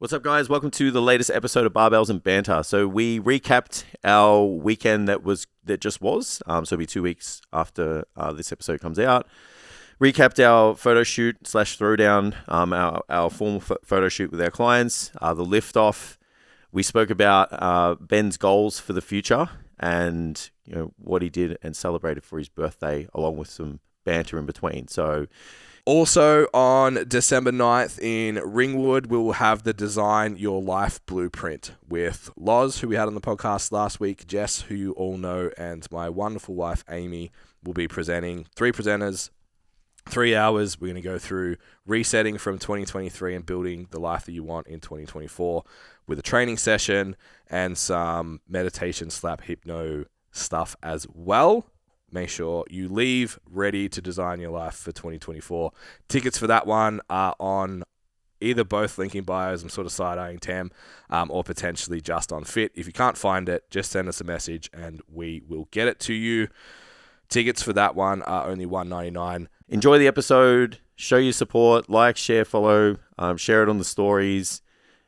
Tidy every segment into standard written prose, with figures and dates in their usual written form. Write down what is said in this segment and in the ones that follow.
What's up, guys? Welcome to the latest episode of Barbells and Banter. So we recapped our weekend that just was. So it'll be 2 weeks after this episode comes out. Recapped our photo shoot / throwdown, our formal photo shoot with our clients, the lift off. We spoke about Ben's goals for the future and what he did and celebrated for his birthday, along with some banter in between. So. Also, on December 9th in Ringwood, we will have the Design Your Life Blueprint with Loz, who we had on the podcast last week, Jess, who you all know, and my wonderful wife, Amy, will be presenting. 3 presenters, 3 hours. We're going to go through resetting from 2023 and building the life that you want in 2024 with a training session and some meditation / hypno stuff as well. Make sure you leave ready to design your life for 2024. Tickets for that one are on either both link in bios. I'm sort of side-eyeing Tam, or potentially just on Fit. If you can't find it, just send us a message and we will get it to you. Tickets for that one are only $199. Enjoy the episode. Show your support. Like, share, follow. Share it on the stories.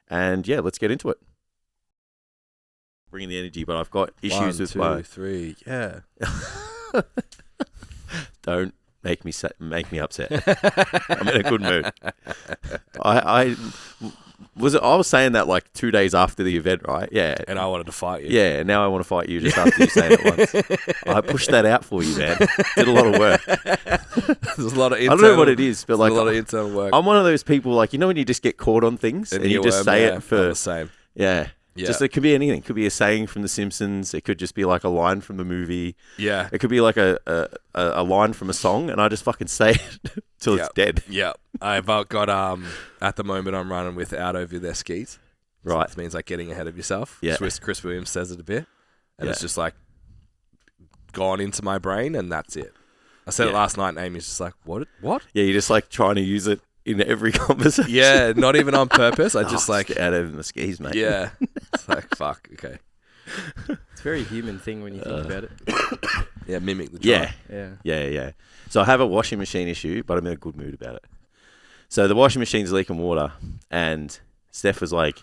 And yeah, let's get into it. Bringing the energy, but I've got issues with 1, 2, 3. Yeah. Don't make me upset. I'm in a good mood. I was saying that like 2 days after the event, right? Yeah. And I wanted to fight you. Yeah, and now I want to fight you just after you say it once. I pushed that out for you, man. Did a lot of work. There's a lot of internal, I don't know what it is, but like a lot of internal work. I'm one of those people, like, when you just get caught on things and you just say it for the same. Yeah. Yeah. Just, it could be anything. It could be a saying from The Simpsons. It could just be like a line from the movie. Yeah. It could be like a line from a song, and I just fucking say it till it's dead. Yeah. I've got, at the moment, I'm running with out over their skis. Right. So this means like getting ahead of yourself. Yeah. Chris Williams says it a bit. And it's just like gone into my brain, and that's it. I said it last night, and Amy's just like, what? Yeah, you're just like trying to use it in every conversation. Yeah, not even on purpose. I just get out over the skis, mate. Yeah. It's like, fuck, okay. It's a very human thing when you think about it. Yeah, mimic the drive. Yeah. So I have a washing machine issue, but I'm in a good mood about it. So the washing machine's leaking water, and Steph was like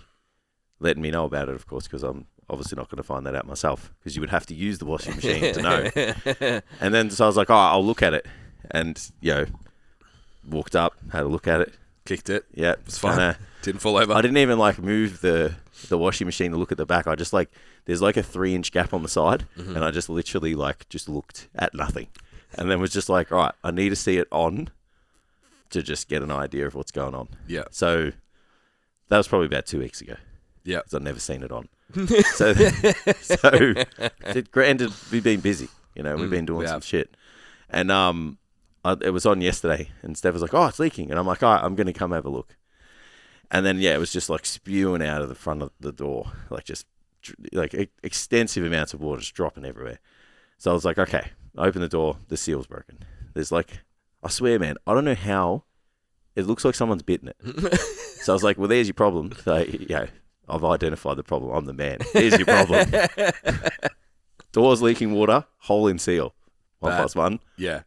letting me know about it, of course, because I'm obviously not going to find that out myself, because you would have to use the washing machine to know. And then so I was like, I'll look at it. And, walked up, had a look at it. Kicked it. Yeah. It was fine. Didn't fall over. I didn't even move the washing machine to look at the back. I just there's a 3-inch gap on the side, and I just literally just looked at nothing. And then was just like, all right, I need to see it on to just get an idea of what's going on. Yeah. So that was probably about 2 weeks ago. Yeah. Because I've never seen it on. so granted, we've been busy. We've been doing some shit. And it was on yesterday, and Steph was like, oh, it's leaking. And I'm like, all right, I'm going to come have a look. And then, it was just spewing out of the front of the door, extensive amounts of water just dropping everywhere. So I was like, okay, I open the door, the seal's broken. There's I swear, man, I don't know how, it looks like someone's bitten it. So I was like, well, there's your problem. So, I've identified the problem. I'm the man. There's your problem. Door's leaking water, hole in seal. 1 + 1. Yeah.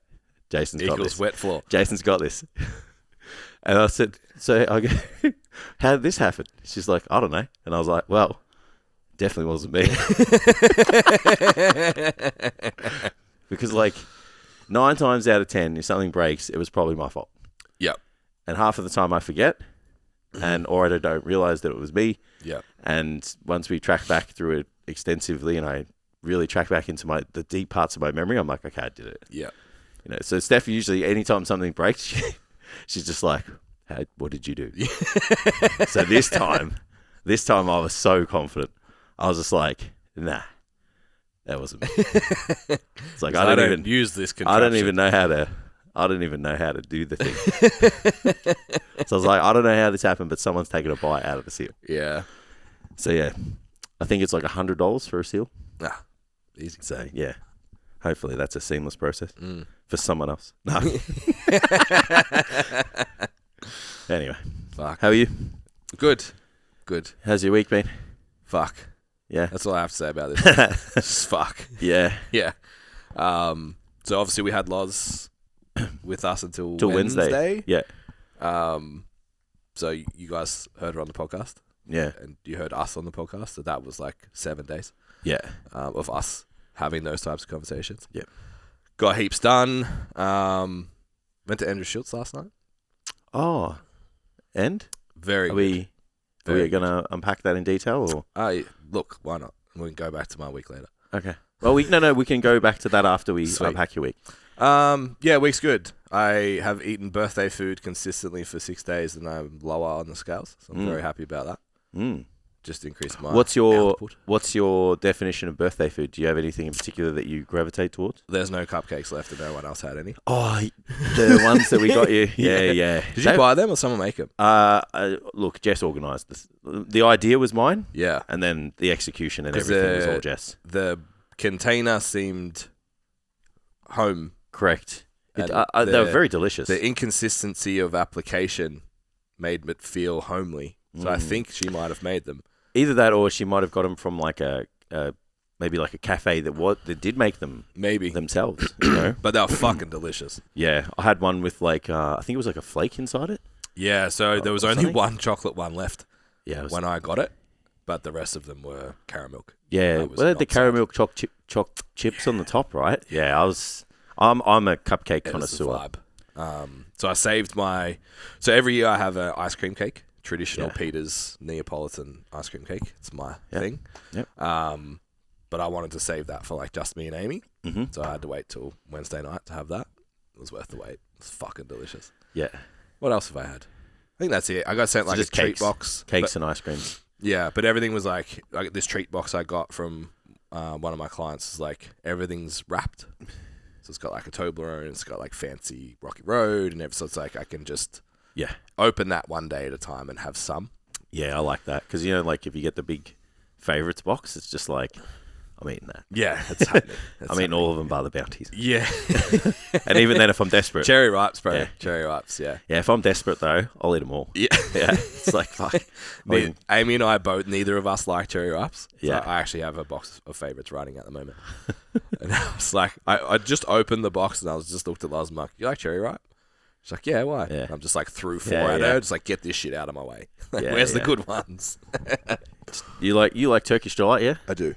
Jason's got this. Wet floor. Jason's got this. And I said, so I go, how did this happen? She's like, I don't know. And I was like, well, definitely wasn't me. Because 9 times out of 10, if something breaks, it was probably my fault. Yep. And half of the time I forget, or I don't realize that it was me. Yep. And once we track back through it extensively, and I really track back into the deep parts of my memory, I'm like, okay, I did it. Yeah. So Steph usually, anytime something breaks, she's just like, hey, what did you do? So this time I was so confident. I was just like, nah, that wasn't me. It's like, I don't even use this contraption. I don't even know how to do the thing. So I was like, I don't know how this happened, but someone's taken a bite out of the seal. Yeah. So yeah, I think it's $100 for a seal. Ah, easy. So yeah, hopefully that's a seamless process for someone else. No. Anyway, fuck. How are you? Good. How's your week been? Fuck. Yeah. That's all I have to say about this. Just fuck. Yeah. Yeah. So obviously we had Loz with us until Wednesday. Wednesday. Yeah. So you guys heard her on the podcast? Yeah. And you heard us on the podcast, so that was like 7 days Yeah. of us having those types of conversations. Yeah. Got heaps done. Went to Andrew Schultz last night. Oh. And? Very Are good. we Very going to unpack that in detail or? Look, why not? We can go back to my week later. Okay. Well, we can go back to that after we Sweet. unpack your week. Yeah, week's good. I have eaten birthday food consistently for 6 days and I'm lower on the scales. So I'm very happy about that. Mm. Just increased my What's output. your definition of birthday food? Do you have anything in particular that you gravitate towards? There's no cupcakes left and no one else had any. Oh, the ones that we got you. Yeah. Did you buy them or someone make them? Look, Jess organised this. The idea was mine. Yeah. And then the execution and 'Cause everything was all Jess. The container seemed home. Correct. And They were very delicious. The inconsistency of application made it feel homely. So I think she might have made them. Either that, or she might have got them from like maybe like a cafe that did make them Maybe. themselves. You know? But they were fucking delicious. Yeah, I had one with like I think it was like a flake inside it. Yeah, so there was or only something? one chocolate one left Yeah, it was, when I got it, but the rest of them were caramel. yeah. that was Well, they had the not sad. caramel choc chips on the top, right? Yeah, I'm a cupcake It was the connoisseur. vibe. So I saved so every year I have an ice cream cake, traditional Yeah. Peter's Neapolitan ice cream cake. It's my Yep. thing. Yep. But I wanted to save that for like just me and Amy. Mm-hmm. So I had to wait till Wednesday night to have that. It was worth the wait. It was fucking delicious. Yeah, What else have I had? I think that's it. I got sent So like a just treat cakes. box. cakes and ice creams. Yeah, but everything was like this treat box I got from one of my clients is like everything's wrapped. So it's got like a Toblerone, it's got like fancy Rocky Road and everything. So it's like I can just Yeah, open that one day at a time and have some. yeah, I like that because like if you get the big favorites box, it's just like I'm eating that. Yeah, it's happening. I'm eating all of them by the bounties. Yeah. And even then, if I'm desperate, Cherry ripes, bro. Yeah. Cherry ripes, yeah. yeah, if I'm desperate though, I'll eat them all. Yeah. Yeah, it's like fuck. Amy and I both, neither of us like cherry ripes. So Yeah. I actually have a box of favorites running at the moment. And I was like, I just opened the box and I was just looked at Loz and like, you like cherry ripe? She's like, yeah, why? Yeah. And I'm just like threw 4 Yeah, at yeah. her, just like, get this shit out of my way. Like, Yeah, where's the yeah. good ones? You like Turkish delight, yeah? I do.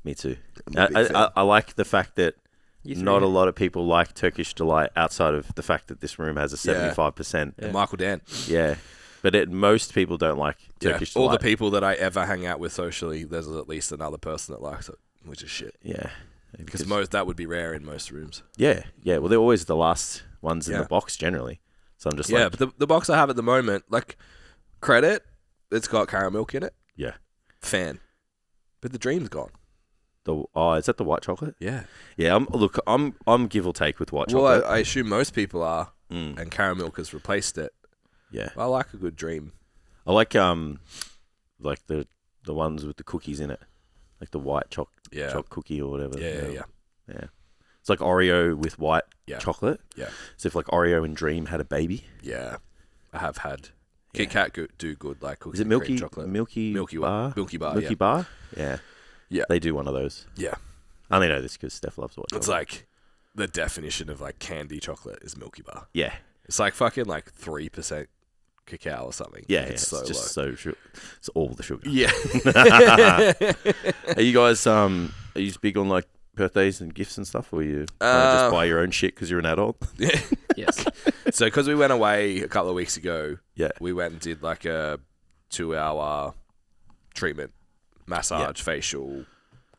Me too. I'm a big fan. I like the fact that You three. not a lot of people like Turkish delight outside of the fact that this room has a Yeah. 75%. Yeah. Michael Dan. Yeah. But most people don't like Turkish All the delight. people that I ever hang out with socially, there's at least another person that likes it, which is shit. Yeah. Because that would be rare in most rooms. Yeah. Well, they're always the last ones in Yeah. the box generally. So I'm just Yeah, like, but the box I have at the moment, like, credit, it's got caramel milk in it. yeah. Fan. But the dream's gone. Is that the white chocolate? Yeah. Yeah. I'm give or take with white Well, chocolate. I assume most people are, Mm. and caramel milk has replaced it. Yeah. I like a good dream. I like the ones with the cookies in it, like the white choc cookie or whatever. Yeah. It's like Oreo with white Yeah. chocolate. Yeah. So if like Oreo and Dream had a baby, Yeah. I have had. Yeah. Kit Kat do good, like cookies is it and cream Milky chocolate. Milky Milky Bar? Milky Bar, Milky yeah. Bar. Yeah. Yeah. They do one of those. Yeah. I only know this because Steph loves white chocolate. It's like the definition of like candy chocolate is Milky Bar. yeah. It's like fucking like 3% cacao or something. Yeah. It's It's so just low. it's all the sugar. Yeah. Are you guys are you big on like birthdays and gifts and stuff, or you just buy your own shit because you're an adult? Yeah. Yes. So because we went away a couple of weeks ago, Yeah. we went and did like a 2-hour treatment, massage, facial,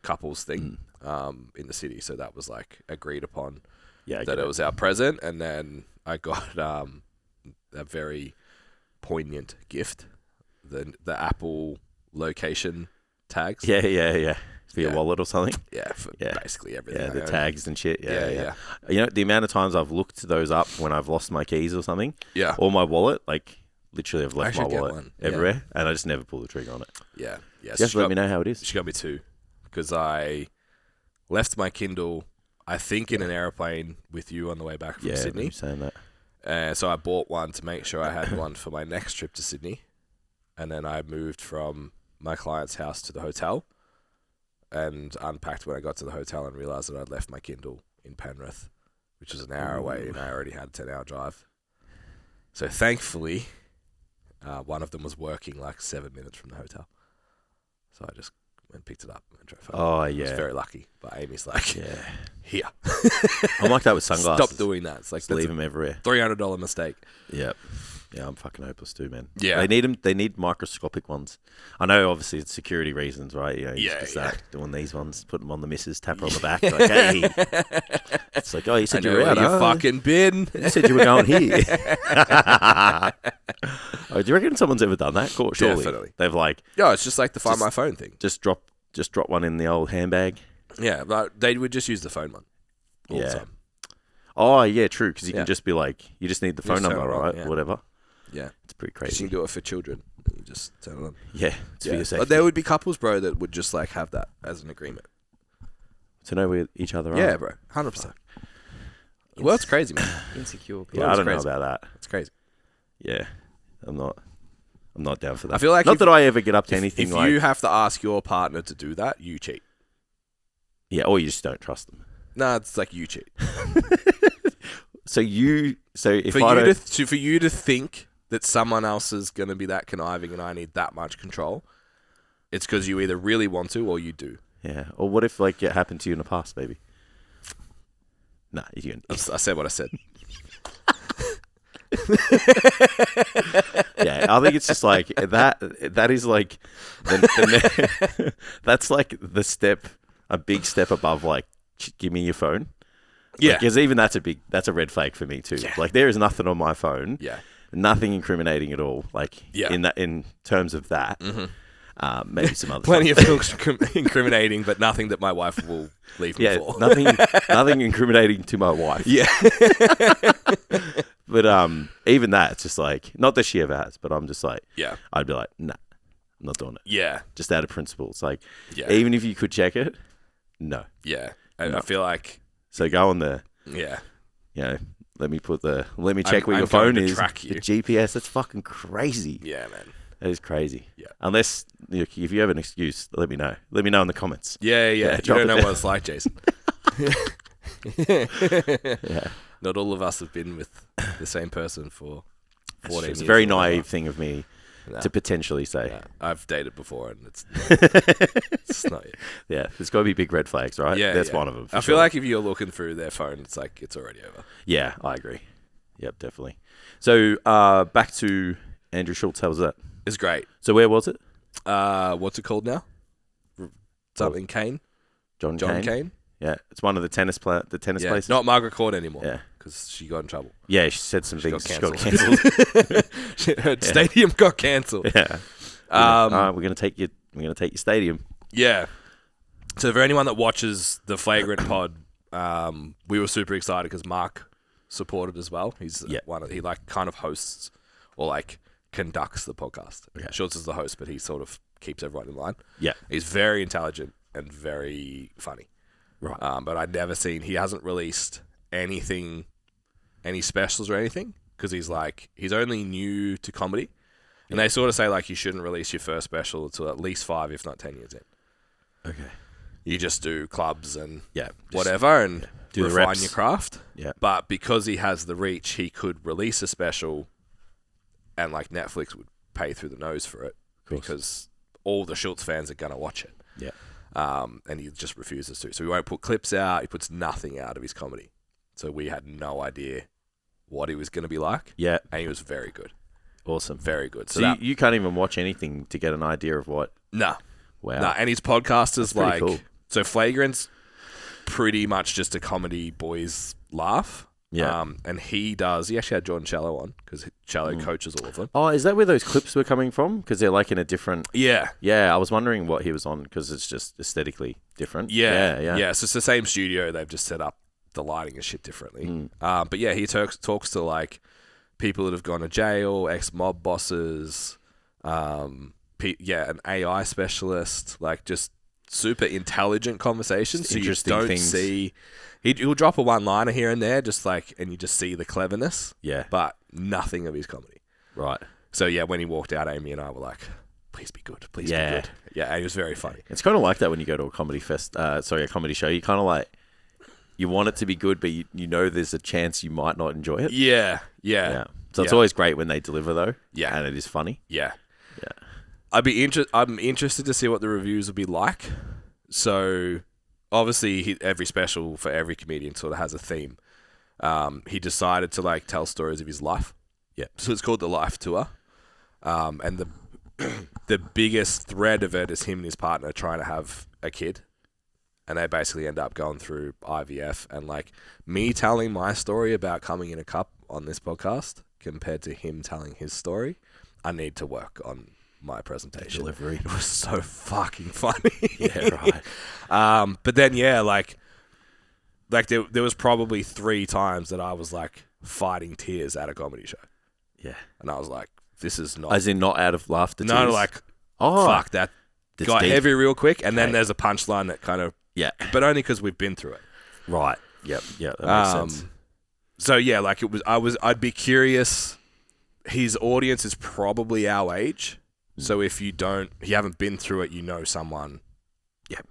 couples thing in the city. So that was like agreed upon Yeah. I that get it was our present. And then I got a very poignant gift, the Apple location tags. Yeah. For your Yeah. wallet or something. Yeah, for Yeah. basically everything. Yeah, I the own. tags and shit. Yeah. You know, the amount of times I've looked those up when I've lost my keys or something, Yeah. or my wallet, like literally I've left my should get wallet one. Yeah. everywhere, and I just never pull the trigger on it. Yeah. You have to let me know how it is. She got me 2 because I left my Kindle, I think, in an airplane with you on the way back from Yeah, Sydney. you saying that. So I bought one to make sure I had one for my next trip to Sydney. And then I moved from my client's house to the hotel and unpacked when I got to the hotel and realised that I'd left my Kindle in Penrith, which was an hour away, and I already had a 10-hour drive. So thankfully, One of them was working like 7 minutes from the hotel. So I just went and picked it up and drove home. Oh, I yeah. was very lucky. But Amy's like, here. I'm like that with sunglasses. Stop doing that. It's like, Just leave them everywhere. $300 mistake. Yep. Yeah, I'm fucking hopeless too, man. Yeah. They need them. They need microscopic ones. I know, obviously, it's security reasons, right? You know, doing these ones, put them on the missus, tap her on the back, like, hey. It's like, oh, you said you were out. You fucking been. You said you were going here. Oh, do you reckon someone's ever done that? Surely. Definitely. They've like, Yeah, it's just like the Find My Phone thing. just drop one in the old handbag. Yeah, but they would just use the phone one all the time. Oh, yeah, true. Because you can just be like, you just need the phone just turn number, it on, right? yeah. Whatever. Yeah. It's pretty You crazy. can do it for children. You just turn it on. Yeah, it's for your safety. But there would be couples, bro, that would just like have that as an agreement. To know where each other are. Yeah, bro. 100%. Well, it's crazy, man. Insecure people. Yeah, I don't crazy. know about that. It's crazy. Yeah, I'm not down for that. I feel like not that I ever get up to anything if like. you have to ask your partner to do that, you cheat. Yeah, or you just don't trust them. Nah, it's like you cheat. So if For you to think that someone else is going to be that conniving and I need that much control, it's because you either really want to or you do. yeah, or what if like it happened to you in the past, baby? Nah, I said what I said. yeah, I think it's just like that. That is like that's like the step, a big step above like give me your phone. Yeah, because even that's a red flag for me too. Yeah. Like there is nothing on my phone. Yeah. Nothing incriminating at all. Like in terms of that. Mm-hmm. Maybe some other plenty stuff. of things incriminating, but nothing that my wife will leave me for. nothing incriminating to my wife. Yeah. But even that, it's just like, not that she ever has, but I'm just like, Yeah. I'd be like, nah, I'm not doing it. Yeah. Just out of principle. It's like, Yeah. even if you could check it, no. Yeah. I feel like, So go on there. yeah. You know, let me check where I'm your phone going to is. track you. The GPS, that's fucking crazy. Yeah, man. That is crazy. Yeah. Unless, if you have an excuse, let me know. Let me know in the comments. Yeah. You drop don't it know down. what it's like, Jason. Yeah. Not all of us have been with the same person for 14 years. It's a very or whatever. naive thing of me Nah. to potentially say. Yeah. I've dated before and it's not yet. Yeah, there's got to be big red flags, right? Yeah, That's yeah. one of them. I feel like if you're looking through their phone, it's like it's already over. Yeah, I agree. Yep, definitely. So back to Andrew Schultz. How was that? It's great. So where was it? What's it called now? Something Kane? John Kane? Kane. Yeah, it's one of the tennis Yeah, places. not Margaret Court anymore. Yeah. Because she got in trouble. Yeah, she said some She things. got She got cancelled. cancelled. Her stadium got cancelled. Yeah. All right, we're gonna take you. We're gonna take your stadium. Yeah. So for anyone that watches the Flagrant pod, we were super excited because Mark supported as well. He's he like kind of hosts or like conducts the podcast. Okay. Schultz is the host, but he sort of keeps everyone in line. Yeah. He's very intelligent and very funny. Right. But I'd never seen. He hasn't released anything, any specials or anything, because he's only new to comedy, and they sort of say like you shouldn't release your first special until at least 5, if not 10 years in. Okay. You just do clubs and just whatever and do the refine reps. your craft. Yeah. But because he has the reach, he could release a special, and like Netflix would pay through the nose for it because all the Schultz fans are gonna watch it. Yeah. And he just refuses to. So he won't put clips out. He puts nothing out of his comedy. So we had no idea what he was going to be like. Yeah. And he was very good. Awesome. Very good. So you can't even watch anything to get an idea of what. Nah. Wow. Nah. And his podcast is pretty like, cool. So Flagrant's pretty much just a comedy boys laugh. Yeah. And he actually had Jordan Shallow on because Shallow coaches all of them. Oh, is that where those clips were coming from? Because they're like in a different. Yeah. Yeah, I was wondering what he was on because it's just aesthetically different. Yeah. Yeah. Yeah. So it's the same studio. They've just set up the lighting and shit differently. But yeah, he talks to like people that have gone to jail, ex-mob bosses, an AI specialist, like just super intelligent conversations. So you just don't see. He'll drop a one-liner here and there, just like, and you just see the cleverness. Yeah. But nothing of his comedy. Right. So yeah, when he walked out, Amy and I were like, "Please be good, please be good." Yeah, and he was very funny. It's kind of like that when you go to a comedy a comedy show. You kind of like, you want it to be good, but you know there's a chance you might not enjoy it. Yeah. So it's Yeah. always great when they deliver, though. Yeah. And it is funny. Yeah. Yeah. I'm interested to see what the reviews will be like. So, obviously, every special for every comedian sort of has a theme. He decided to like tell stories of his life. Yeah. So it's called the Life Tour. And the biggest thread of it is him and his partner trying to have a kid. And they basically end up going through IVF. And like me telling my story about coming in a cup on this podcast compared to him telling his story, I need to work on my presentation. Delivery. It was so fucking funny. Yeah, right. But then, yeah, like there was probably 3 times that I was like fighting tears at a comedy show. Yeah. And I was like, this is not... As in not out of laughter No, tears? like, Oh. fuck, that That's got deep. heavy real quick. And then Okay. there's a punchline that kind of... Yeah. But only because we've been through it. Right. Yep. Yeah, that makes sense. So, yeah, like I'd be curious. His audience is probably our age. So if you haven't been through it, you know someone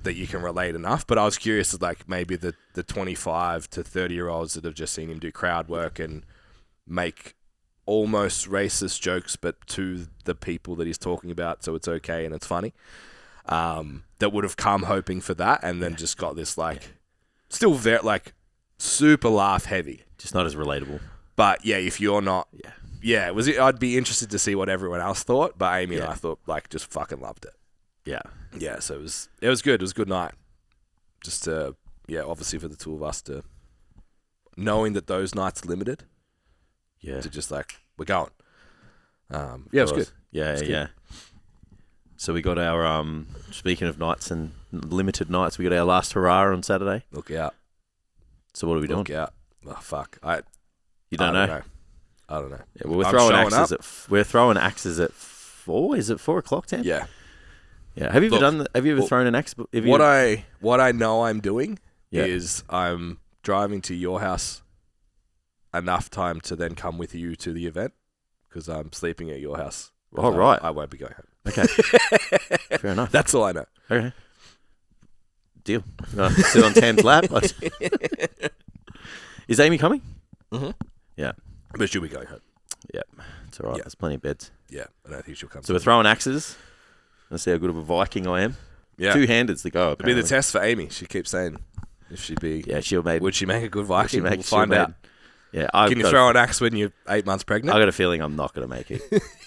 that you can relate enough. But I was curious, like maybe the 25 to 30-year-olds that have just seen him do crowd work and make almost racist jokes, but to the people that he's talking about, so it's okay and it's funny, that would have come hoping for that and then just got this like still very like super laugh heavy. Just not as relatable. But yeah, if you're not... Yeah, I'd be interested to see what everyone else thought, but Amy and I thought like just fucking loved it. Yeah. Yeah, so it was good. It was a good night. Just obviously for the two of us to knowing that those nights are limited. Yeah. To just like we're going. It was good. Yeah, It's good. yeah. So we got our speaking of nights and limited nights, we got our last hurrah on Saturday. Look out. So what are we doing? Look out. Oh fuck. You don't know? I don't know. Yeah, well, we're I'm throwing showing axes up. we're throwing axes at 4. Is it 4 o'clock, Tam? Yeah. Yeah. Have you ever Have you ever thrown an axe? What I know I'm doing Yeah. is I'm driving to your house enough time to then come with you to the event because I'm sleeping at your house. Oh, right. I won't be going home. Okay. Fair enough. That's all I know. Okay. Deal. Sit on Tam's lap. Is Amy coming? Mm-hmm. Yeah. But she'll be going home. Yep. It's all right. Yeah. There's plenty of beds. Yeah, I don't think she'll come. So we're throwing axes. Let's see how good of a Viking I am. Yeah. Two-handeds to go, It'll be apparently. the test for Amy. She keeps saying if she'd be... Yeah, Would she make a good Would she Viking? make- We'll she'll find make- out. Yeah, Can you throw an axe when you're 8 months pregnant? I got a feeling I'm not going to make it.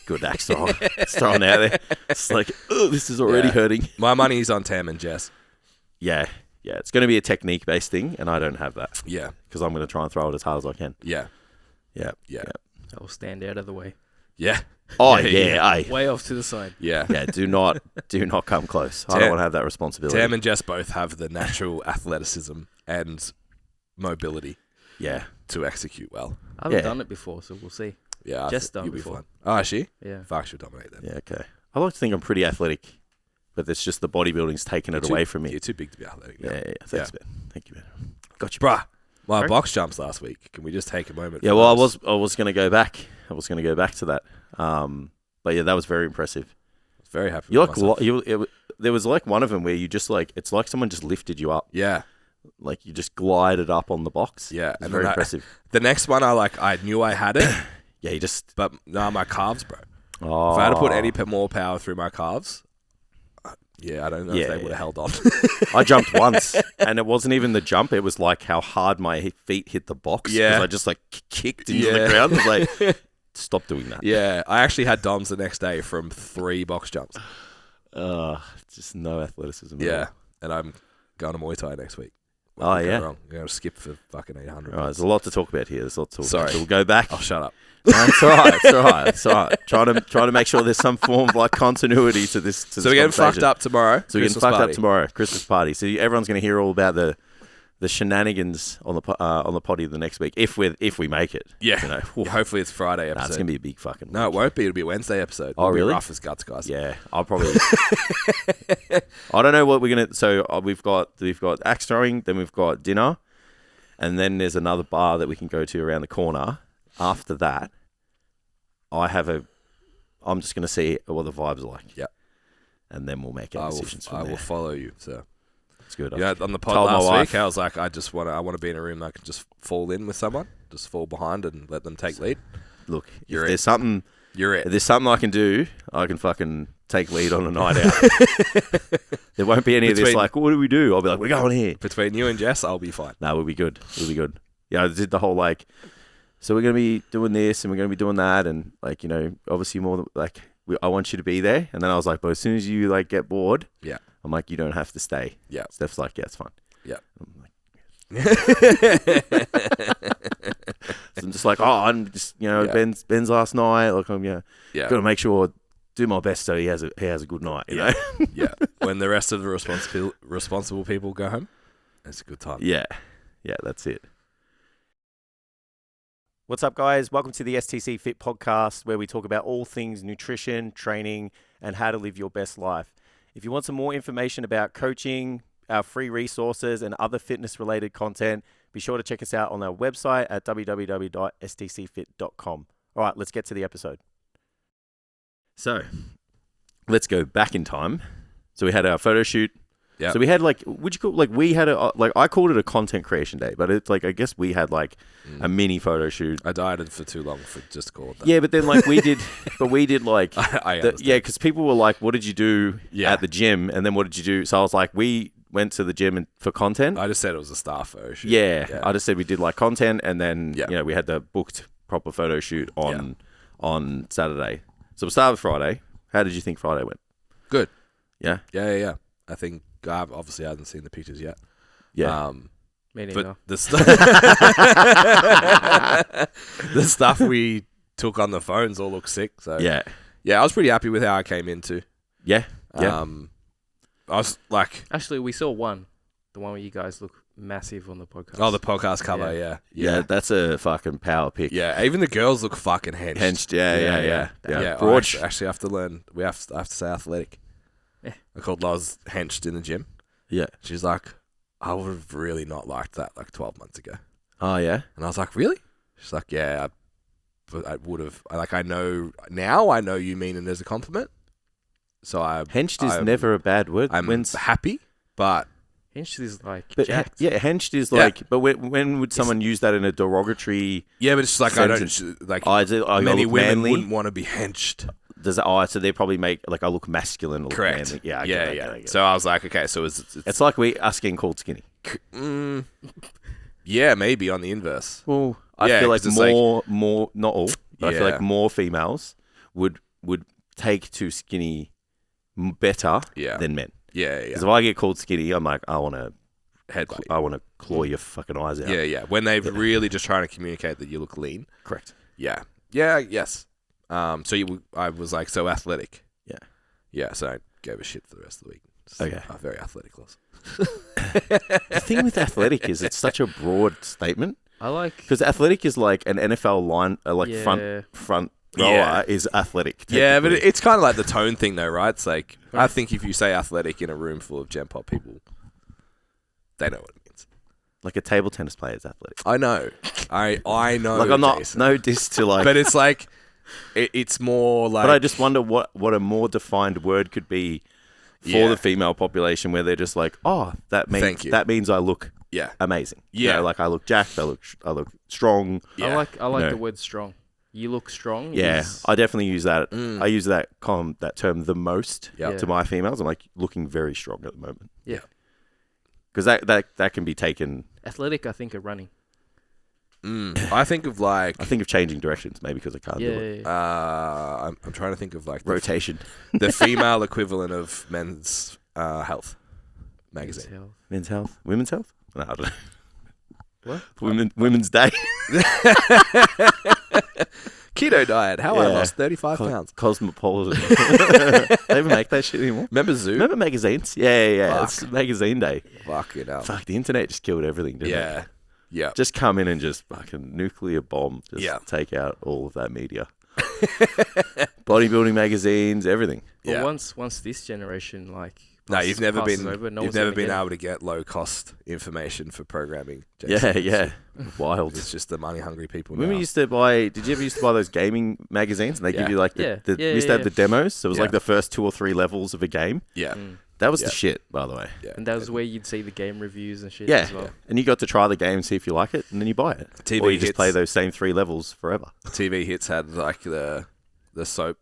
Good axe throw. It's thrown out there. It's like, oh, this is already Yeah. hurting. My money's on Tam and Jess. Yeah, yeah. It's going to be a technique-based thing, and I don't have that Yeah. because I'm going to try and throw it as hard as I can. Yeah. Yeah, Yeah. I'll stand out of the way. Yeah. Oh Yeah, yeah, yeah. aye. Way off to the side. Yeah. Yeah. Do not come close. I Tam- don't want to have that responsibility. Tam and Jess both have the natural athleticism and mobility Yeah, to execute well. I haven't Yeah. done it before, so we'll see. Yeah. Jess done you'll be before. fine. Oh, is she? Yeah. Fuck, she'll dominate then. yeah. Okay. I like to think I'm pretty athletic, but it's just the bodybuilding's taken it away from me. You're too big to be athletic. Yeah, yeah. Thanks, man. Thank you, man. Got you, Bruh, my Sorry? box jumps last week. Can we just take a moment? Yeah, for well, those? I was going to go back. I was going to go back to that. But yeah, that was very impressive. Very happy You with like myself. there was like one of them where you just like it's like someone just lifted you up, Yeah. like you just glided up on the box. Yeah. It's And very then impressive. the next one, I knew I had it, Yeah, you just but no, my calves, bro. oh, If I had to put any more power through my calves, I don't know if Yeah, they would yeah. have held on. I jumped once, and it wasn't even the jump. It was like how hard my feet hit the box. 'Cause Yeah. I just like kicked into Yeah. the ground. I was like, stop doing that. Yeah, I actually had DOMs the next day from 3 box jumps. Just no athleticism. at Yeah, and I'm going to Muay Thai next week. Oh, What could go yeah? wrong? I'm going to skip for fucking 800. all right, there's a lot to talk about here. There's a lot to talk Sorry. about. So we'll go back. Oh, shut up. No, it's all right. It's all right. It's all right. Trying to make sure there's some form of like continuity to this. So we're getting fucked up tomorrow. So we're getting fucked up tomorrow. Christmas party. So everyone's going to hear all about the shenanigans on the potty the next week if we make it. Yeah. You know, Yeah, hopefully it's Friday nah, episode. it's going to be a big fucking. No, it won't be. It'll be a Wednesday episode. Oh, It'll be really? rough as guts, guys. Yeah, I'll probably. I don't know what we're gonna. So we've got axe throwing, then we've got dinner, and then there's another bar that we can go to around the corner. After that, I'm just gonna see what the vibes are like. Yep. And then we'll make our decisions from I there. will follow you. So It's good. yeah, on the pod told my last wife- week, I was like, I want to be in a room that I can just fall in with someone, just fall behind and let them take lead. look, You're if it. there's something You're if it. there's something I can do, I can fucking take lead on a night out. There won't be any of this Between- like, what do we do? I'll be like, we're going here. Between you and Jess, I'll be fine. No, we'll be good. We'll be good. Yeah, I did the whole like, so we're gonna be doing this and we're gonna be doing that, and like, you know, obviously more like I want you to be there. And then I was like, but as soon as you like get bored, Yeah. I'm like, you don't have to stay. Yeah. Steph's like, yeah, it's fine. Yeah. I'm like, so I'm just like, oh, I'm just, you know, Yeah. Ben's last night. Like, I'm Yeah. gotta make sure, do my best so he has a good night. You know. Yeah. When the rest of the responsible people go home, it's a good time. Yeah, that's it. What's up, guys? Welcome to the STCfit podcast, where we talk about all things nutrition, training, and how to live your best life. If you want some more information about coaching, our free resources, and other fitness-related content, be sure to check us out on our website at www.stcfit.com. All right, let's get to the episode. So, let's go back in time. So we had our photo shoot. Yeah. So we had like, would you call like we had a like I called it a content creation day, but it's like I guess we had like a mini photo shoot. I dieted for too long for just to call it that. Yeah, but then like we did like I understand. yeah, because people were like, "What did you do Yeah. at the gym?" And then what did you do? So I was like, we went to the gym for content. I just said it was a staff photo shoot. Yeah, I just said we did like content, and then Yeah. you know we had the booked proper photo shoot on Saturday. So we started with Friday. How did you think Friday went? Good. Yeah, Yeah. I think obviously I haven't seen the pictures yet. yeah. Me neither. But the the stuff we took on the phones all look sick. So Yeah. I was pretty happy with how I came into. Yeah. I was like, Actually, we saw one. The one where you guys look massive on the podcast. oh, the podcast cover, yeah. Yeah, that's a fucking power pick. Yeah, even the girls look fucking henched. Henched, yeah. I Broad. actually have to learn. I have to say athletic. Yeah. I called Loz henched in the gym. Yeah. She's like, I would have really not liked that like 12 months ago. Oh, yeah? And I was like, really? She's like, yeah, I would have. Like, I know now. I know you mean it as a compliment. So Henched is I'm- never a bad word. I'm When's- happy, but Hinch is like but jacked. henched is Yeah. like, but when would someone use that in a derogatory? yeah, but it's just like I Sentence. don't like. Oh, is it, oh, many I look women manly? wouldn't want to be henched. Does it, oh, so they probably make like I look masculine. Or look Correct. manly. Yeah, I yeah. get it. So I was like, okay, so It's like us getting called skinny. Yeah, maybe on the inverse. Well, I Yeah, feel like 'cause it's like- more, not all, but I feel Yeah. like more females would take to skinny better Yeah. than men. Yeah. Because if I get called skinny, I'm like, I want to Headbutt. claw your fucking eyes out. Yeah. When they're really just trying to communicate that you look lean. Correct. Yeah. Yes. I was like, so athletic. Yeah. Yeah. So I gave a shit for the rest of the week. Just, Okay. Very athletic, Loz. The thing with athletic is it's such a broad statement. I like. Because athletic is like an NFL line, Yeah. front rower Yeah. is athletic. Yeah, but technically. it's kind of like the tone thing, though, right? It's like I think if you say athletic in a room full of Gen Pop people, they know what it means. like a table tennis player is athletic. I know, I know. Like I'm not Jason. no diss to like, but it's like it's more like. but I just wonder what a more defined word could be for Yeah. the female population, where they're just like, oh, Thank you. that means I look yeah, amazing. You Yeah. know, like I look jacked, I look strong. yeah. I like No. the word strong. You look strong. Yeah, is- I definitely use that. Mm. I use that term the most Yeah. to my females. I'm like looking very strong at the moment. Yeah. Because that can be taken. Athletic, I think, are running. I think of like. I think of changing directions, maybe because I can't do it. Yeah. I'm trying to think of like Rotation. the female equivalent of Men's Health magazine. Health. Men's health, women's health. No, I don't know. What? Women's Day. Keto diet. How I Yeah. lost 35 pounds. Cosmopolitan. They even make that shit anymore. Remember Zoo? Remember magazines? Yeah. Fuck. It's magazine day. Fuck it up. Fuck, the internet just killed everything, didn't it? Yeah. Just come in and just fucking nuclear bomb. Just Yeah. take out all of that media. Bodybuilding magazines, everything. Well, Yeah. once this generation No, you've never passes been. over, no you've one's never gonna been get it. able to get low cost information for programming. Jason. Yeah. Wild. It's just the money hungry people. When we now. used to buy, did you ever used to buy those gaming magazines? And they give Yeah. you like Yeah. we used to have Yeah. the demos. So it was Yeah. like the first 2 or 3 levels of a game. Yeah. That was Yeah. the shit, by the way. Yeah. And that was where you'd see the game reviews and shit Yeah. as well. And you got to try the game and see if you like it, and then you buy it. TV or you just hits. play those same 3 levels forever. TV Hits had like the soap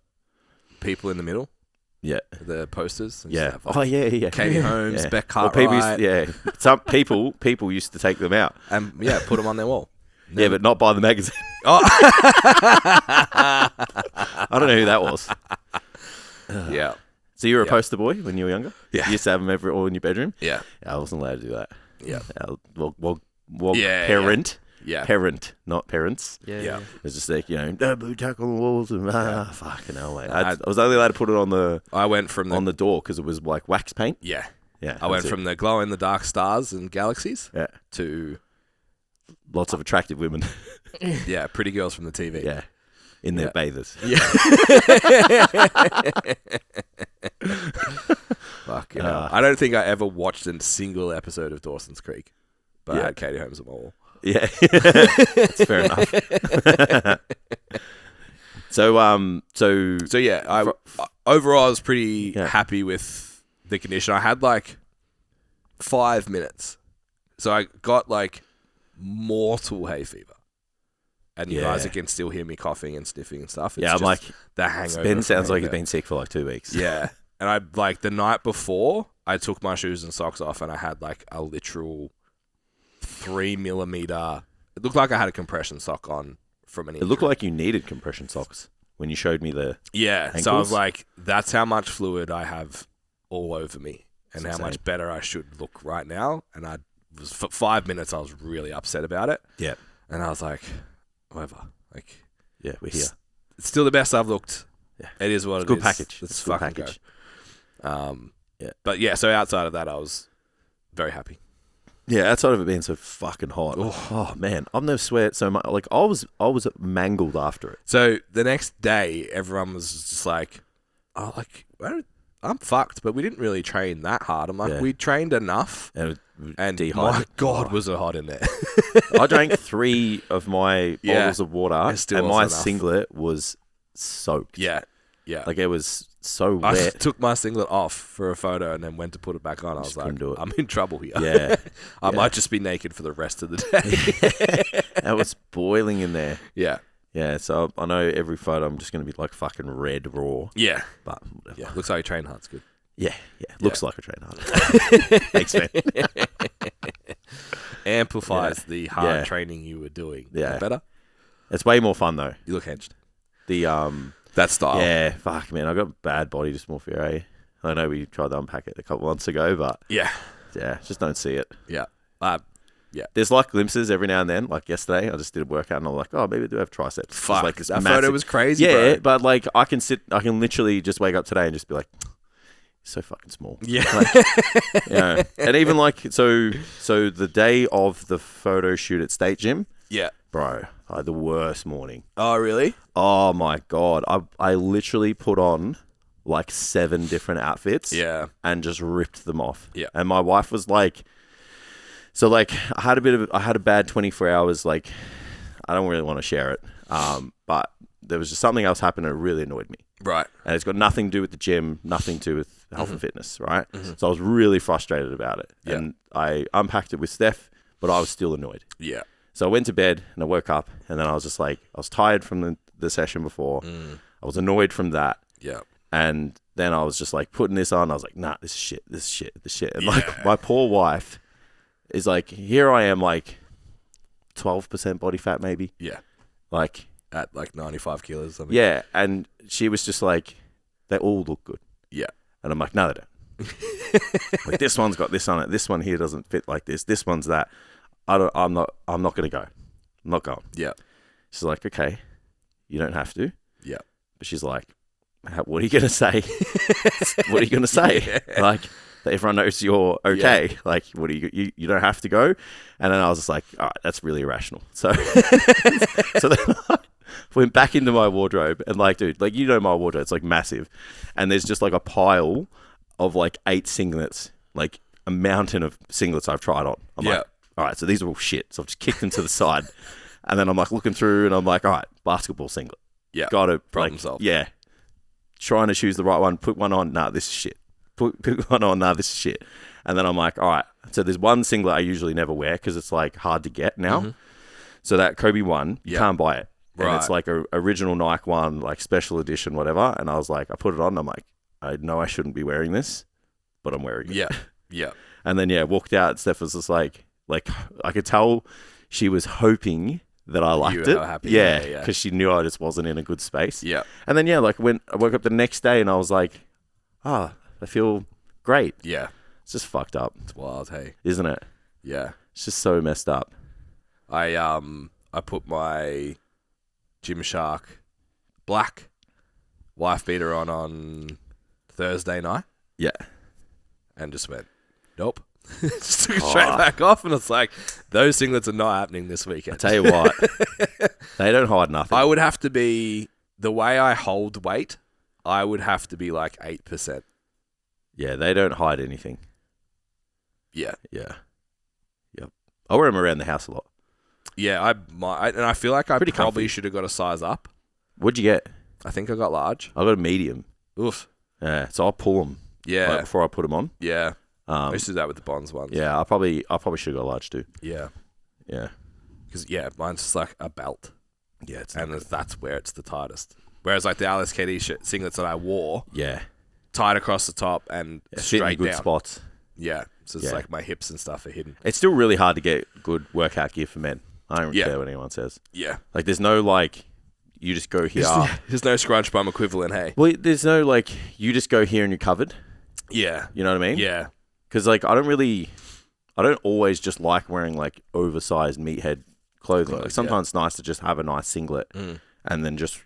people in the middle, Yeah. the posters. And Yeah. stuff, like Oh, yeah. Katie Holmes, Yeah. Beck Well, Cartwright, some people used to take them out. and put them on their wall. Yeah, but not buy the magazine. Oh. I don't know who that was. Yeah. So you were a Yeah. poster boy when you were younger? Yeah. You used to have them all in your bedroom? Yeah. I wasn't allowed to do that. Yeah. Well, Yeah, parent. Yeah. Parent, not parents. Yeah. Yeah. It's just like, no blue tack on the walls. And, fucking hell, mate. I I- was only allowed to put it on I went from the door because it was like wax paint. yeah. Yeah. I went that's it. from the glow in the dark stars and galaxies Yeah. to Lots of attractive women. pretty girls from the TV. Yeah. In their bathers. Yeah. Fuck yeah. I don't think I ever watched a single episode of Dawson's Creek, but I had Katie Holmes on my wall. Yeah. That's fair enough. So yeah, overall I was pretty Yeah. happy with the condition. I had like 5 minutes, so I got like mortal hay fever, and you guys Yeah. can still hear me coughing and sniffing and stuff. It's yeah, I'm just like, the hangover. Ben from sounds like hay he's fever. been sick for like 2 weeks. Yeah, and I like the night before I took my shoes and socks off, and I had like a literal 3 millimeter. It looked like I had a compression sock on from an It injury. looked like you needed compression socks when you showed me the. Yeah, so I ankles. was like, that's how much fluid I have all over me and That's how much insane. better I should look right now. And I was, for 5 minutes, I was really upset about it. Yeah. And I was like, whatever. Like, Yeah, we're here. it's still the best I've looked. Yeah. It is what It's it good is. package. Let's It's good fucking package. go. Yeah. But yeah, so outside of that, I was very happy. Yeah, outside of it being so fucking hot. Oh man, I've never sweat so much. Like I was mangled after it. So the next day, everyone was just like, oh, like, I'm fucked, but we didn't really train that hard. I'm like, Yeah. we trained enough. And And my dehydrated. God, was it hot in there. I drank 3 of my Yeah. bottles of water, It still and my wasn't enough. singlet was soaked. Yeah. Like it was so I wet. took my singlet off for a photo and then went to put it back on. I was Just like, couldn't do it. I'm in trouble here. Yeah, I yeah. might just be naked for the rest of the day. it was boiling in there. Yeah. Yeah, so I know every photo I'm just gonna be like fucking red raw, Yeah. but whatever. Yeah. Looks like you train hard. It's good. Yeah. Looks like a train hard. Thanks, man. Amplifies the hard Yeah. training you were doing. Yeah. Better? It's way more fun though. You look hinged. The That style. Yeah, fuck man, I got bad body dysmorphia. Eh? I know we tried to unpack it a couple months ago, but Yeah. yeah, just don't see it. Yeah. There's like glimpses every now and then. Like yesterday, I just did a workout and I'm like, oh, maybe I do have triceps. It's Fuck. like this That massive- photo was crazy, Yeah, bro. but like I can literally just wake up today and just be like, so fucking small. Yeah. Yeah, and even like so the day of the photo shoot at State Gym, Yeah. bro, I had the worst morning. Oh, really? Oh my god, I literally put on like 7 different outfits. Yeah. And just ripped them off. Yeah. And my wife was like, so like I had a bad 24 hours. Like I don't really want to share it. But there was just something else happened that really annoyed me. Right. And it's got nothing to do with the gym, nothing to do with health and fitness, right? So I was really frustrated about it. Yeah. And I unpacked it with Steph, but I was still annoyed. Yeah. So I went to bed and I woke up and then I was just like, I was tired from the session before. I was annoyed from that. Yeah. And then I was just like putting this on. I was like, nah, this is shit. And like my poor wife is like, here I am, like 12% body fat, maybe. Yeah. Like, At like 95 kilos or something. yeah. And she was just like, they all look good. Yeah. And I'm like, no, they don't. Like this one's got this on it. This one here doesn't fit like this. This one's that. I'm not going to go. I'm not going. Yeah. She's like, okay, you don't have to. Yeah. But she's like, what are you going to say? What are you going to say? Like, that everyone knows you're okay. Yeah. Like, what are you don't have to go. And then I was just like, all right, that's really irrational. So, so then I went back into my wardrobe and like, dude, like, you know, my wardrobe, it's like massive. And there's just like a pile of like 8 singlets, like a mountain of singlets I've tried on. I'm like, all right, so these are all shit. So I've just kicked them to the side. And then I'm like looking through and I'm like, all right, basketball singlet. Yeah. Got to Problem like, solved. yeah. Trying to choose the right one, put one on. Nah, this is shit. put one on. Nah, this is shit. And then I'm like, all right. So there's one singlet I usually never wear because it's like hard to get now. Mm-hmm. So that Kobe one, you can't buy it. And Right. it's like a original Nike one, like special edition, whatever. And I was like, I put it on. And I'm like, I know I shouldn't be wearing this, but I'm wearing it. Yeah. Yeah. And then walked out. Steph was just like I could tell she was hoping that I liked it. were happy. Yeah, Yeah. because she knew I just wasn't in a good space. Yeah. And then I woke up the next day and I was like, I feel great. Yeah. It's just fucked up, It's wild, hey. isn't it? Yeah. It's just so messed up. I put my Gymshark black wife beater on Thursday night Yeah. and just went, nope. Just took it straight back off, and it's like, those singlets are not happening this weekend. I tell you what, they don't hide nothing. I would have to be, the way I hold weight, I would have to be like 8%. Yeah, they don't hide anything. Yeah. Yeah. Yep. I wear them around the house a lot. Yeah, I might, and I feel like I Pretty probably comfy. should have got a size up. What'd you get? I think I got large. I got a medium. Oof. Yeah, so I'll pull them Yeah. before I put them on. Yeah. I Um, used to do that with the Bonds ones. yeah, I probably should have got a large too. Yeah. Yeah. Because, yeah, mine's just like a belt. Yeah, it's And that's where it's the tightest. Whereas, like, the Alice Ketty singlets that I wore, yeah. tight across the top and Fit in straight good down. spots. Yeah. So it's Yeah. like my hips and stuff are hidden. It's still really hard to get good workout gear for men. I don't Yeah. care what anyone says. Yeah. Like, there's no like, you just go here. There's no scrunch bum equivalent, hey? Well, there's no like, you just go here and you're covered. Yeah. You know what I mean? Yeah. Because like, I don't always just like wearing like oversized meathead clothing. Like Clothes, sometimes it's nice to just have a nice singlet and then just,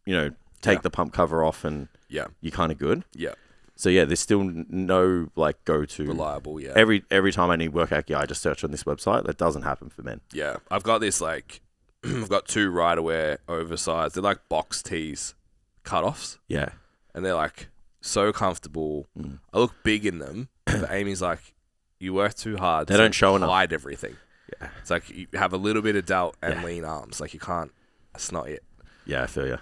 take Yeah. the pump cover off and Yeah. you're kind of good. Yeah. So yeah, there's still no like go-to. Reliable, yeah. Every time I need workout gear, I just search on this website. That doesn't happen for men. Yeah. I've got this, like, I've got two Riderwear oversized. They're like box tees cut-offs. Yeah. And they're, like, so comfortable. I look big in them, but Amy's like, you work too hard. They to don't show enough. hide everything. Yeah. It's like you have a little bit of delt and Yeah. lean arms. Like, you can't. That's not it. Yeah, I feel you.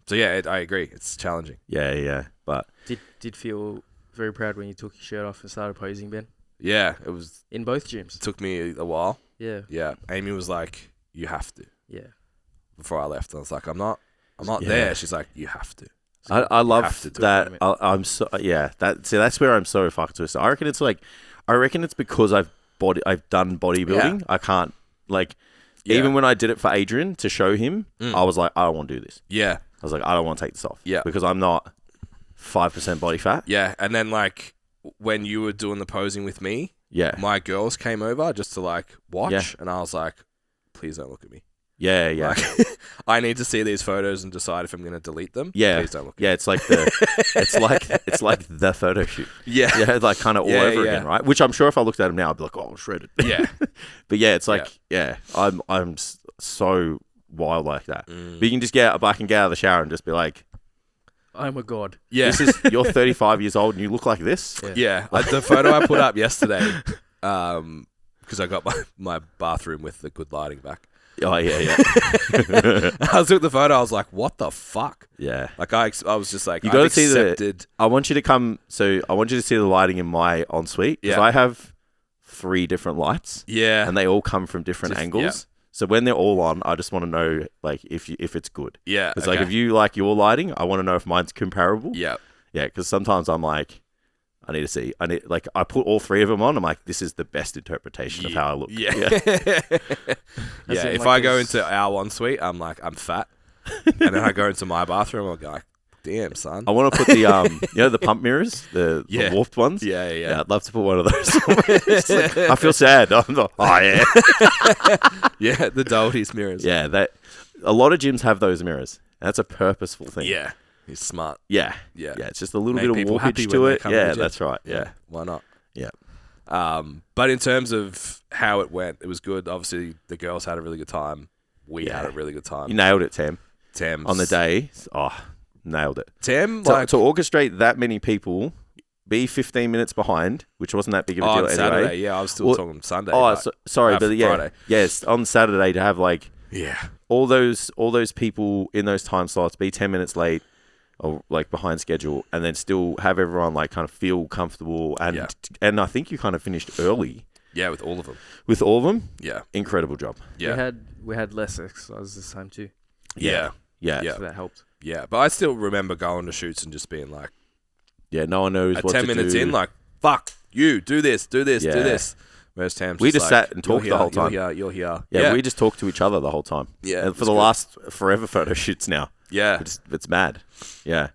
So yeah, I agree. It's challenging. Yeah. But Did feel very proud when you took your shirt off and started posing, Ben, Yeah, it was. in both gyms. It took me a while. Yeah. Yeah, Amy was like, "You have to." Yeah. Before I left, I was like, "I'm not Yeah. there." She's like, "You have to." I have to love do it, that. mate. I'm so that's where I'm so fucked twisted. I reckon it's because I've done bodybuilding. Yeah. I can't like Yeah. even when I did it for Adrian to show him, I was like, I don't want to do this. Yeah, I was like, I don't want to take this off. Yeah. Because I'm not 5% body fat. yeah. And then like when you were doing the posing with me, Yeah. my girls came over just to like watch, Yeah. and I was like, "Please don't look at me. Yeah. Like, I need to see these photos and decide if I'm going to delete them. Yeah. Please don't look." Yeah, it's like it's like the photo shoot. Yeah. Yeah, like kind of all Yeah, over yeah. again, right? Which I'm sure if I looked at him now, I'd be like, oh, shredded. Yeah. But yeah, it's like, I'm so wild like that. Mm. But you can just get out of the shower and just be like, I'm a god. Yeah. you're 35 years old and you look like this. Yeah. Yeah, like the photo I put up yesterday, because I got my bathroom with the good lighting back. Oh yeah. I was with the photo. I was like, "What the fuck?" Yeah. Like I was just like, You I've gotta see accepted. I want you to come. So I want you to see the lighting in my ensuite because Yeah. I have 3 different lights Yeah, and they all come from different angles. yeah. So when they're all on, I just want to know like if it's good. yeah. It's like if you like your lighting, I want to know if mine's comparable. yeah, Yeah, because sometimes I'm like, I put all 3 of them on. I'm like, this is the best interpretation of how I look. yeah, Yeah. yeah. in If like I go this- into our ensuite, I'm like, I'm fat, and then I go into my bathroom, I'm like, damn, son. I want to put the the pump mirrors, the warped ones. Yeah, yeah. I'd love to put one of those. It's like, I feel sad. I'm like, oh yeah. Yeah, the Doldy's mirrors. Yeah, that a lot of gyms have those mirrors. That's a purposeful thing. Yeah, he's smart. Yeah. Yeah. Yeah, it's just a little Make bit of people happy warpage when to they it. come to the Yeah, gym. that's right. Yeah. Why not? Yeah. But in terms of how it went, it was good. Obviously, the girls had a really good time. We had a really good time. You nailed it, Tam. Tam On the day. Oh, nailed it. Tam, To, like to orchestrate that many people, be 15 minutes behind, which wasn't that big of a deal on anyway. Saturday. Yeah, I was still Well, talking Sunday. Oh, but- sorry, but yeah, Friday. yes, on Saturday to have like Yeah. all those people in those time slots be 10 minutes late or like behind schedule, and then still have everyone like kind of feel comfortable. And I think you kind of finished early. Yeah, with all of them. With all of them? Yeah. Incredible job. Yeah. We had less exercise this time too. Yeah. Yeah. Yeah. So that helped. Yeah. But I still remember going to shoots and just being like, yeah, no one knows at what 10 to minutes do. in, like, fuck, you, do this, do this, Yeah. do this. Whereas Tam's We just like, sat and talked "You're the whole here, time. You're here. Yeah, we just talk to each other the whole time. Yeah. And for the last forever photo shoots now. Yeah. It's mad. Yeah.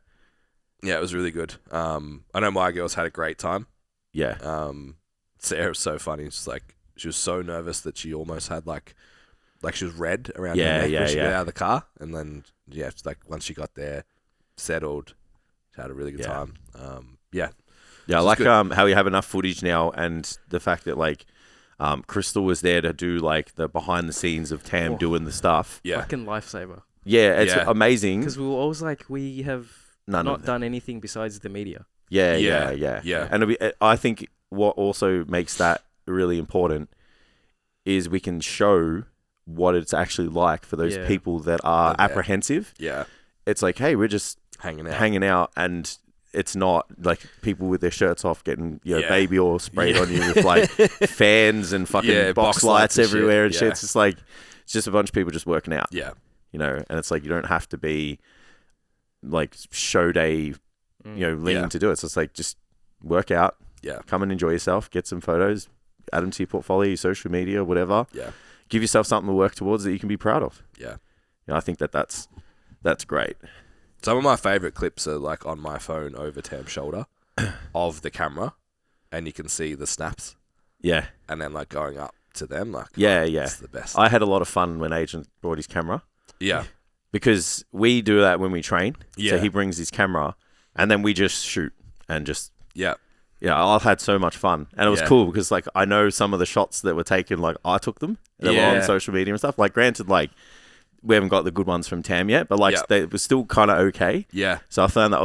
Yeah, it was really good. I know my girls had a great time. Yeah. Sarah was so funny. She's like, she was so nervous that she almost had like she was red around her neck when she got out of the car. And then, yeah, it's like once she got there, settled, she had a really good time. Yeah. Yeah, I like how we have enough footage now, and the fact that like Crystal was there to do like the behind the scenes of Tam doing the stuff. Yeah. Fucking lifesaver. Yeah, it's amazing. Because we were always like, we have not done anything besides the media. Yeah. And I think what also makes that really important is we can show what it's actually like for those people that are apprehensive. Yeah. It's like, hey, we're just hanging out, and it's not like people with their shirts off getting baby oil sprayed on you with like fans and fucking box lights everywhere and shit. It's just like, it's just a bunch of people just working out. Yeah. You know, and it's like, you don't have to be like show day, leaning to do it. So it's like, just work out. Yeah. Come and enjoy yourself. Get some photos. Add them to your portfolio, your social media, whatever. Yeah. Give yourself something to work towards that you can be proud of. Yeah. I think that's great. Some of my favorite clips are like on my phone over Tam's shoulder of the camera, and you can see the snaps. Yeah. And then like going up to them, like it's the best. I had a lot of fun when Agent brought his camera. Yeah. Because we do that when we train. Yeah. So he brings his camera, and then we just shoot and just Yeah, I had so much fun, and it was cool because like I know some of the shots that were taken, like I took them, that were on social media and stuff. Like, granted, like we haven't got the good ones from Tam yet, but like they were still kind of okay. Yeah. So I found I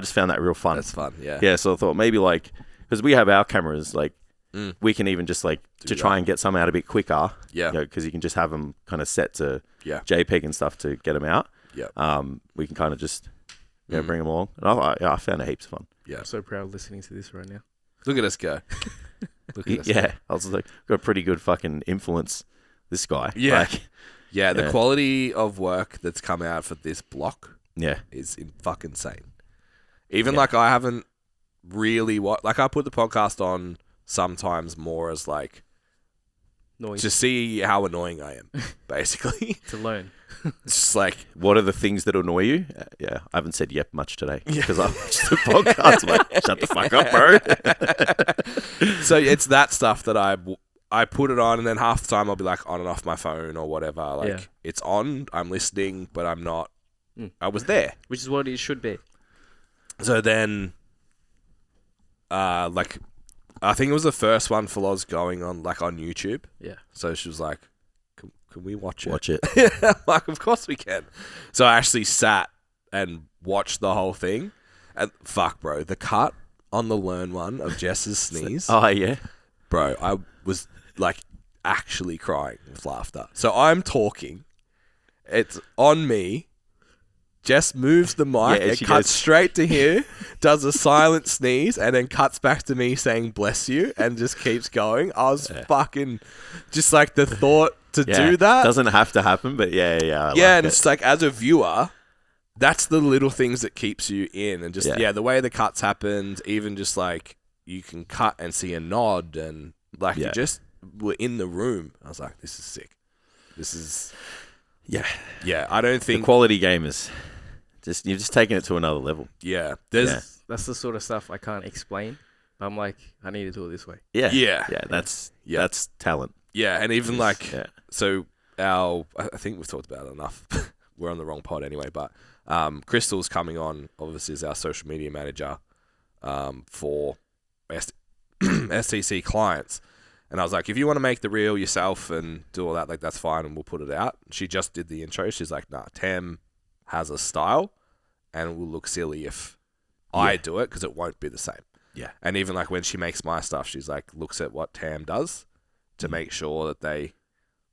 just found that real fun. That's fun. Yeah. Yeah. So I thought maybe like, because we have our cameras, like we can even just like try and get some out a bit quicker. Yeah. Because you can just have them kind of set to JPEG and stuff to get them out. Yeah. We can kind of just bring them along, and I found it heaps of fun. Yeah. I'm so proud listening to this right now. Look at us go. I was like, got a pretty good fucking influence. This guy. Yeah. Like, the quality of work that's come out for this block is fucking insane. Even like I haven't really like I put the podcast on sometimes more as like to see how annoying I am, basically. To learn. It's just like, what are the things that annoy you? I haven't said yep much today because I watched the podcast. Like, shut the fuck up, bro. So it's that stuff that I put it on, and then half the time I'll be like on and off my phone or whatever. Like it's on, I'm listening, but I'm not. I was there, which is what it should be. So then, like, I think it was the first one for Loz going on like on YouTube. Yeah. So she was like, "Can we watch it?" Watch it. Like, of course we can. So I actually sat and watched the whole thing, and fuck, bro, the cut on the Learn one of Jess's sneeze. Oh yeah, bro, I was like actually crying with laughter. So I'm talking, it's on me. Jess moves the mic, it cuts straight to here, does a silent sneeze, and then cuts back to me saying "bless you" and just keeps going. I was fucking just like the thought to do that doesn't have to happen, but and it's like, as a viewer, that's the little things that keeps you in, and just the way the cuts happened, even just like you can cut and see a nod, and like you just were in the room. I was like, this is sick. This is I don't think the quality game is just, you've just taken it to another level. That's the sort of stuff I can't explain. I'm like, I need to do it this way. That's talent. And even like so I think we've talked about it enough. We're on the wrong pod anyway, but Crystal's coming on, obviously, as our social media manager for STC clients. And I was like, if you want to make the reel yourself and do all that, like, that's fine, and we'll put it out. She just did the intro. She's like, nah, Tam has a style, and it will look silly if I do it, because it won't be the same. Yeah. And even like when she makes my stuff, she's like, looks at what Tam does to make sure that they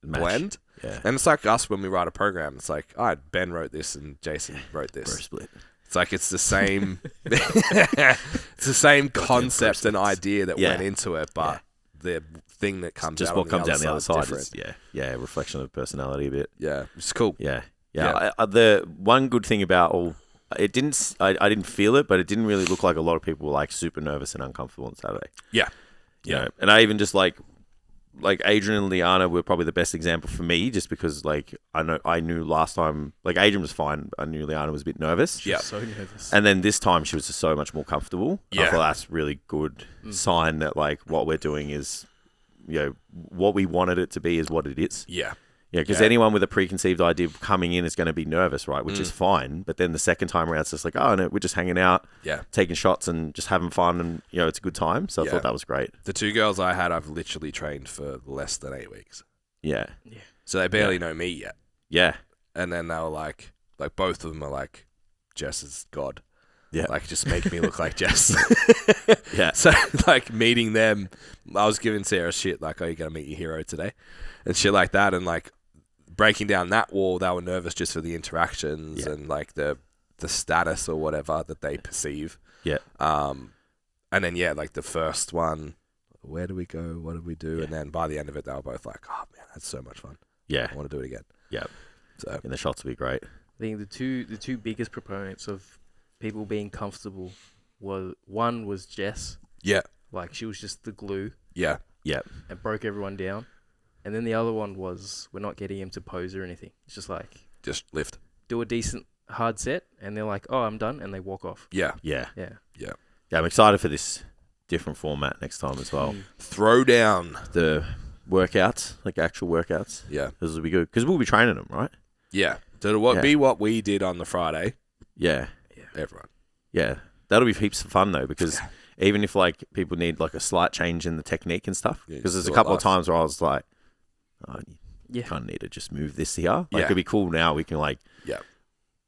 blend. Yeah. And it's like us when we write a program. It's like, all right, Ben wrote this and Jason wrote this. Bro split. It's like it's the same. It's the same concept and idea that went into it, but the thing that comes just out what on comes the out the other side different. is reflection of personality a bit. Yeah, it's cool. Yeah. Yeah. The one good thing about it didn't. I didn't feel it, but it didn't really look like a lot of people were like super nervous and uncomfortable on Saturday. Yeah. You know, and I even just like Adrian and Liana were probably the best example for me, just because like I knew last time like Adrian was fine. I knew Liana was a bit nervous. Yeah, So nervous. And then this time she was just so much more comfortable. Yeah. I thought that's really good sign that like what we're doing is, what we wanted it to be is what it is. Yeah. Yeah, because anyone with a preconceived idea of coming in is going to be nervous, right? Which is fine. But then the second time around, it's just like, oh, no, we're just hanging out, taking shots and just having fun, and it's a good time. So I thought that was great. The 2 girls I had, I've literally trained for less than 8 weeks. Yeah. So they barely know me yet. Yeah. And then they were like both of them are like, Jess is God. Yeah. Like, just make me look like Jess. Yeah. So, like, meeting them, I was giving Sarah shit, like, oh, you're going to meet your hero today? And shit like that. And, like, breaking down that wall, they were nervous just for the interactions and, like, the status or whatever that they perceive. Yeah. And then, like, the first one, where do we go? What do we do? Yeah. And then by the end of it, they were both like, oh, man, that's so much fun. Yeah. I want to do it again. Yeah. So, and the shots will be great. I think the two biggest proponents of people being comfortable one was Jess. Yeah. Like, she was just the glue. Yeah. Yeah. And broke everyone down. And then the other one was, we're not getting him to pose or anything. It's just like, just lift. Do a decent hard set, and they're like, oh, I'm done, and they walk off. Yeah. Yeah. Yeah. Yeah. Yeah, I'm excited for this different format next time as well. Throw down. The workouts, like actual workouts. Yeah. This will be good, because we'll be training them, right? Yeah. So it'll be what we did on the Friday. Yeah. Everyone. Yeah. That'll be heaps of fun, though, because even if, like, people need, like, a slight change in the technique and stuff, because there's a couple of times where I was like, oh, you kind of need to just move this here. Like, it'd be cool now. We can, like,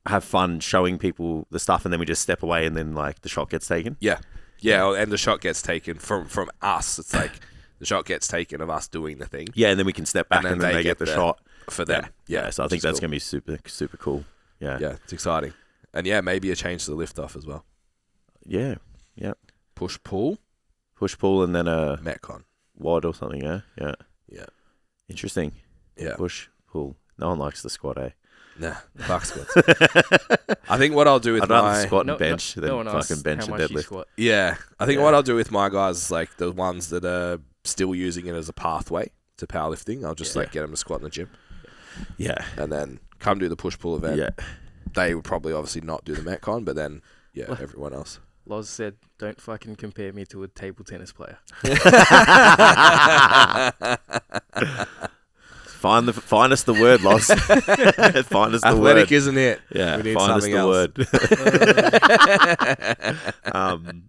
have fun showing people the stuff, and then we just step away, and then, like, the shot gets taken. Yeah. Yeah, and the shot gets taken from us. It's like the shot gets taken of us doing the thing. Yeah, and then we can step back, and then they get the shot. For them. Yeah, so I think that's going to be super, super cool. Yeah. Yeah, it's exciting. And maybe a change to the lift off as well. Yeah. Yeah. Push pull, and then a Metcon WOD or something. Yeah. Yeah. Yeah. Interesting. Yeah. Push pull. No one likes the squat, eh? Nah, fuck squats. I think what I'll do with I'd rather squat and bench than no fucking bench and deadlift. Yeah, I think what I'll do with my guys is like the ones that are still using it as a pathway to powerlifting. I'll just like get them to squat in the gym. Yeah. And then come do the push pull event. Yeah. They would probably obviously not do the Metcon, but then everyone else. Loz said, "Don't fucking compare me to a table tennis player." Find us the word, Loz. Find us the word. Athletic isn't it? Yeah. We need find us something the word.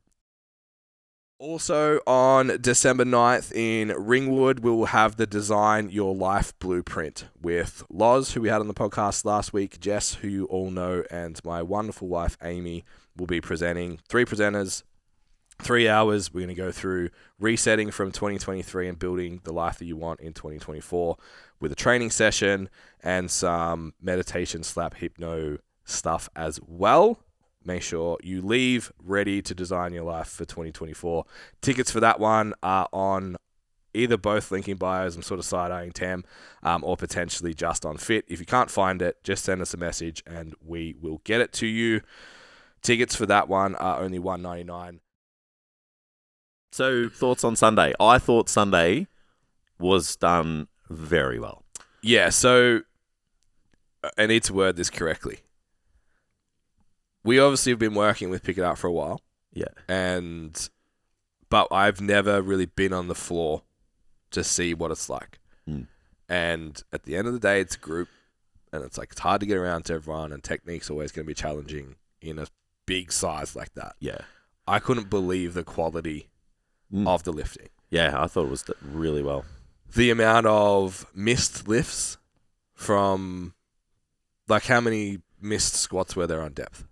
Also on December 9th in Ringwood, we will have the Design Your Life Blueprint with Loz, who we had on the podcast last week, Jess, who you all know, and my wonderful wife, Amy, will be presenting. 3 presenters, 3 hours. We're going to go through resetting from 2023 and building the life that you want in 2024 with a training session and some meditation / hypno stuff as well. Make sure you leave ready to design your life for 2024. Tickets for that one are on either both link in bios. I'm sort of side-eyeing Tam, or potentially just on Fit. If you can't find it, just send us a message and we will get it to you. Tickets for that one are only $199. So, thoughts on Sunday? I thought Sunday was done very well. Yeah, so I need to word this correctly. We obviously have been working with Pick It Up for a while. Yeah. But I've never really been on the floor to see what it's like. Mm. And at the end of the day, it's a group, and it's like it's hard to get around to everyone, and technique's always going to be challenging in a big size like that. Yeah. I couldn't believe the quality of the lifting. Yeah, I thought it was really well. The amount of missed lifts from, like, how many missed squats were there on depth?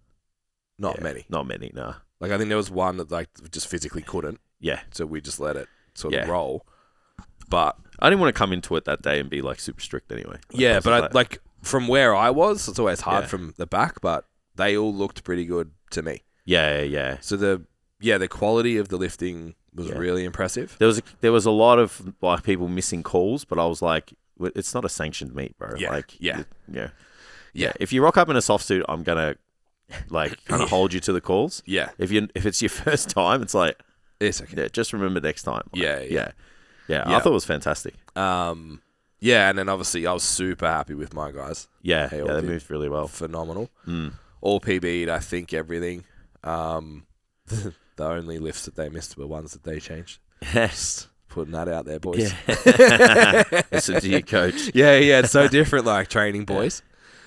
Not many. Not many, no. Like, I think there was one that, like, just physically couldn't. Yeah. So we just let it sort of roll. But I didn't want to come into it that day and be, like, super strict anyway. But from where I was, it's always hard from the back, but they all looked pretty good to me. Yeah. So the quality of the lifting was really impressive. There was a lot of like people missing calls, but I was like, it's not a sanctioned meet, bro. Yeah. Like, Yeah. If you rock up in a soft suit, I'm gonna like kind of hold you to the calls. Yeah. If it's your first time, it's like, It's okay. yeah, just remember next time. Like, Yeah. I thought it was fantastic. And then obviously I was super happy with my guys. Yeah, They all they did moved really well. Phenomenal. Mm. All PB'd, I think, everything. The only lifts that they missed were ones that they changed. Yes. Putting that out there, boys. Yeah. Listen to your coach. Yeah, it's so different, like training boys.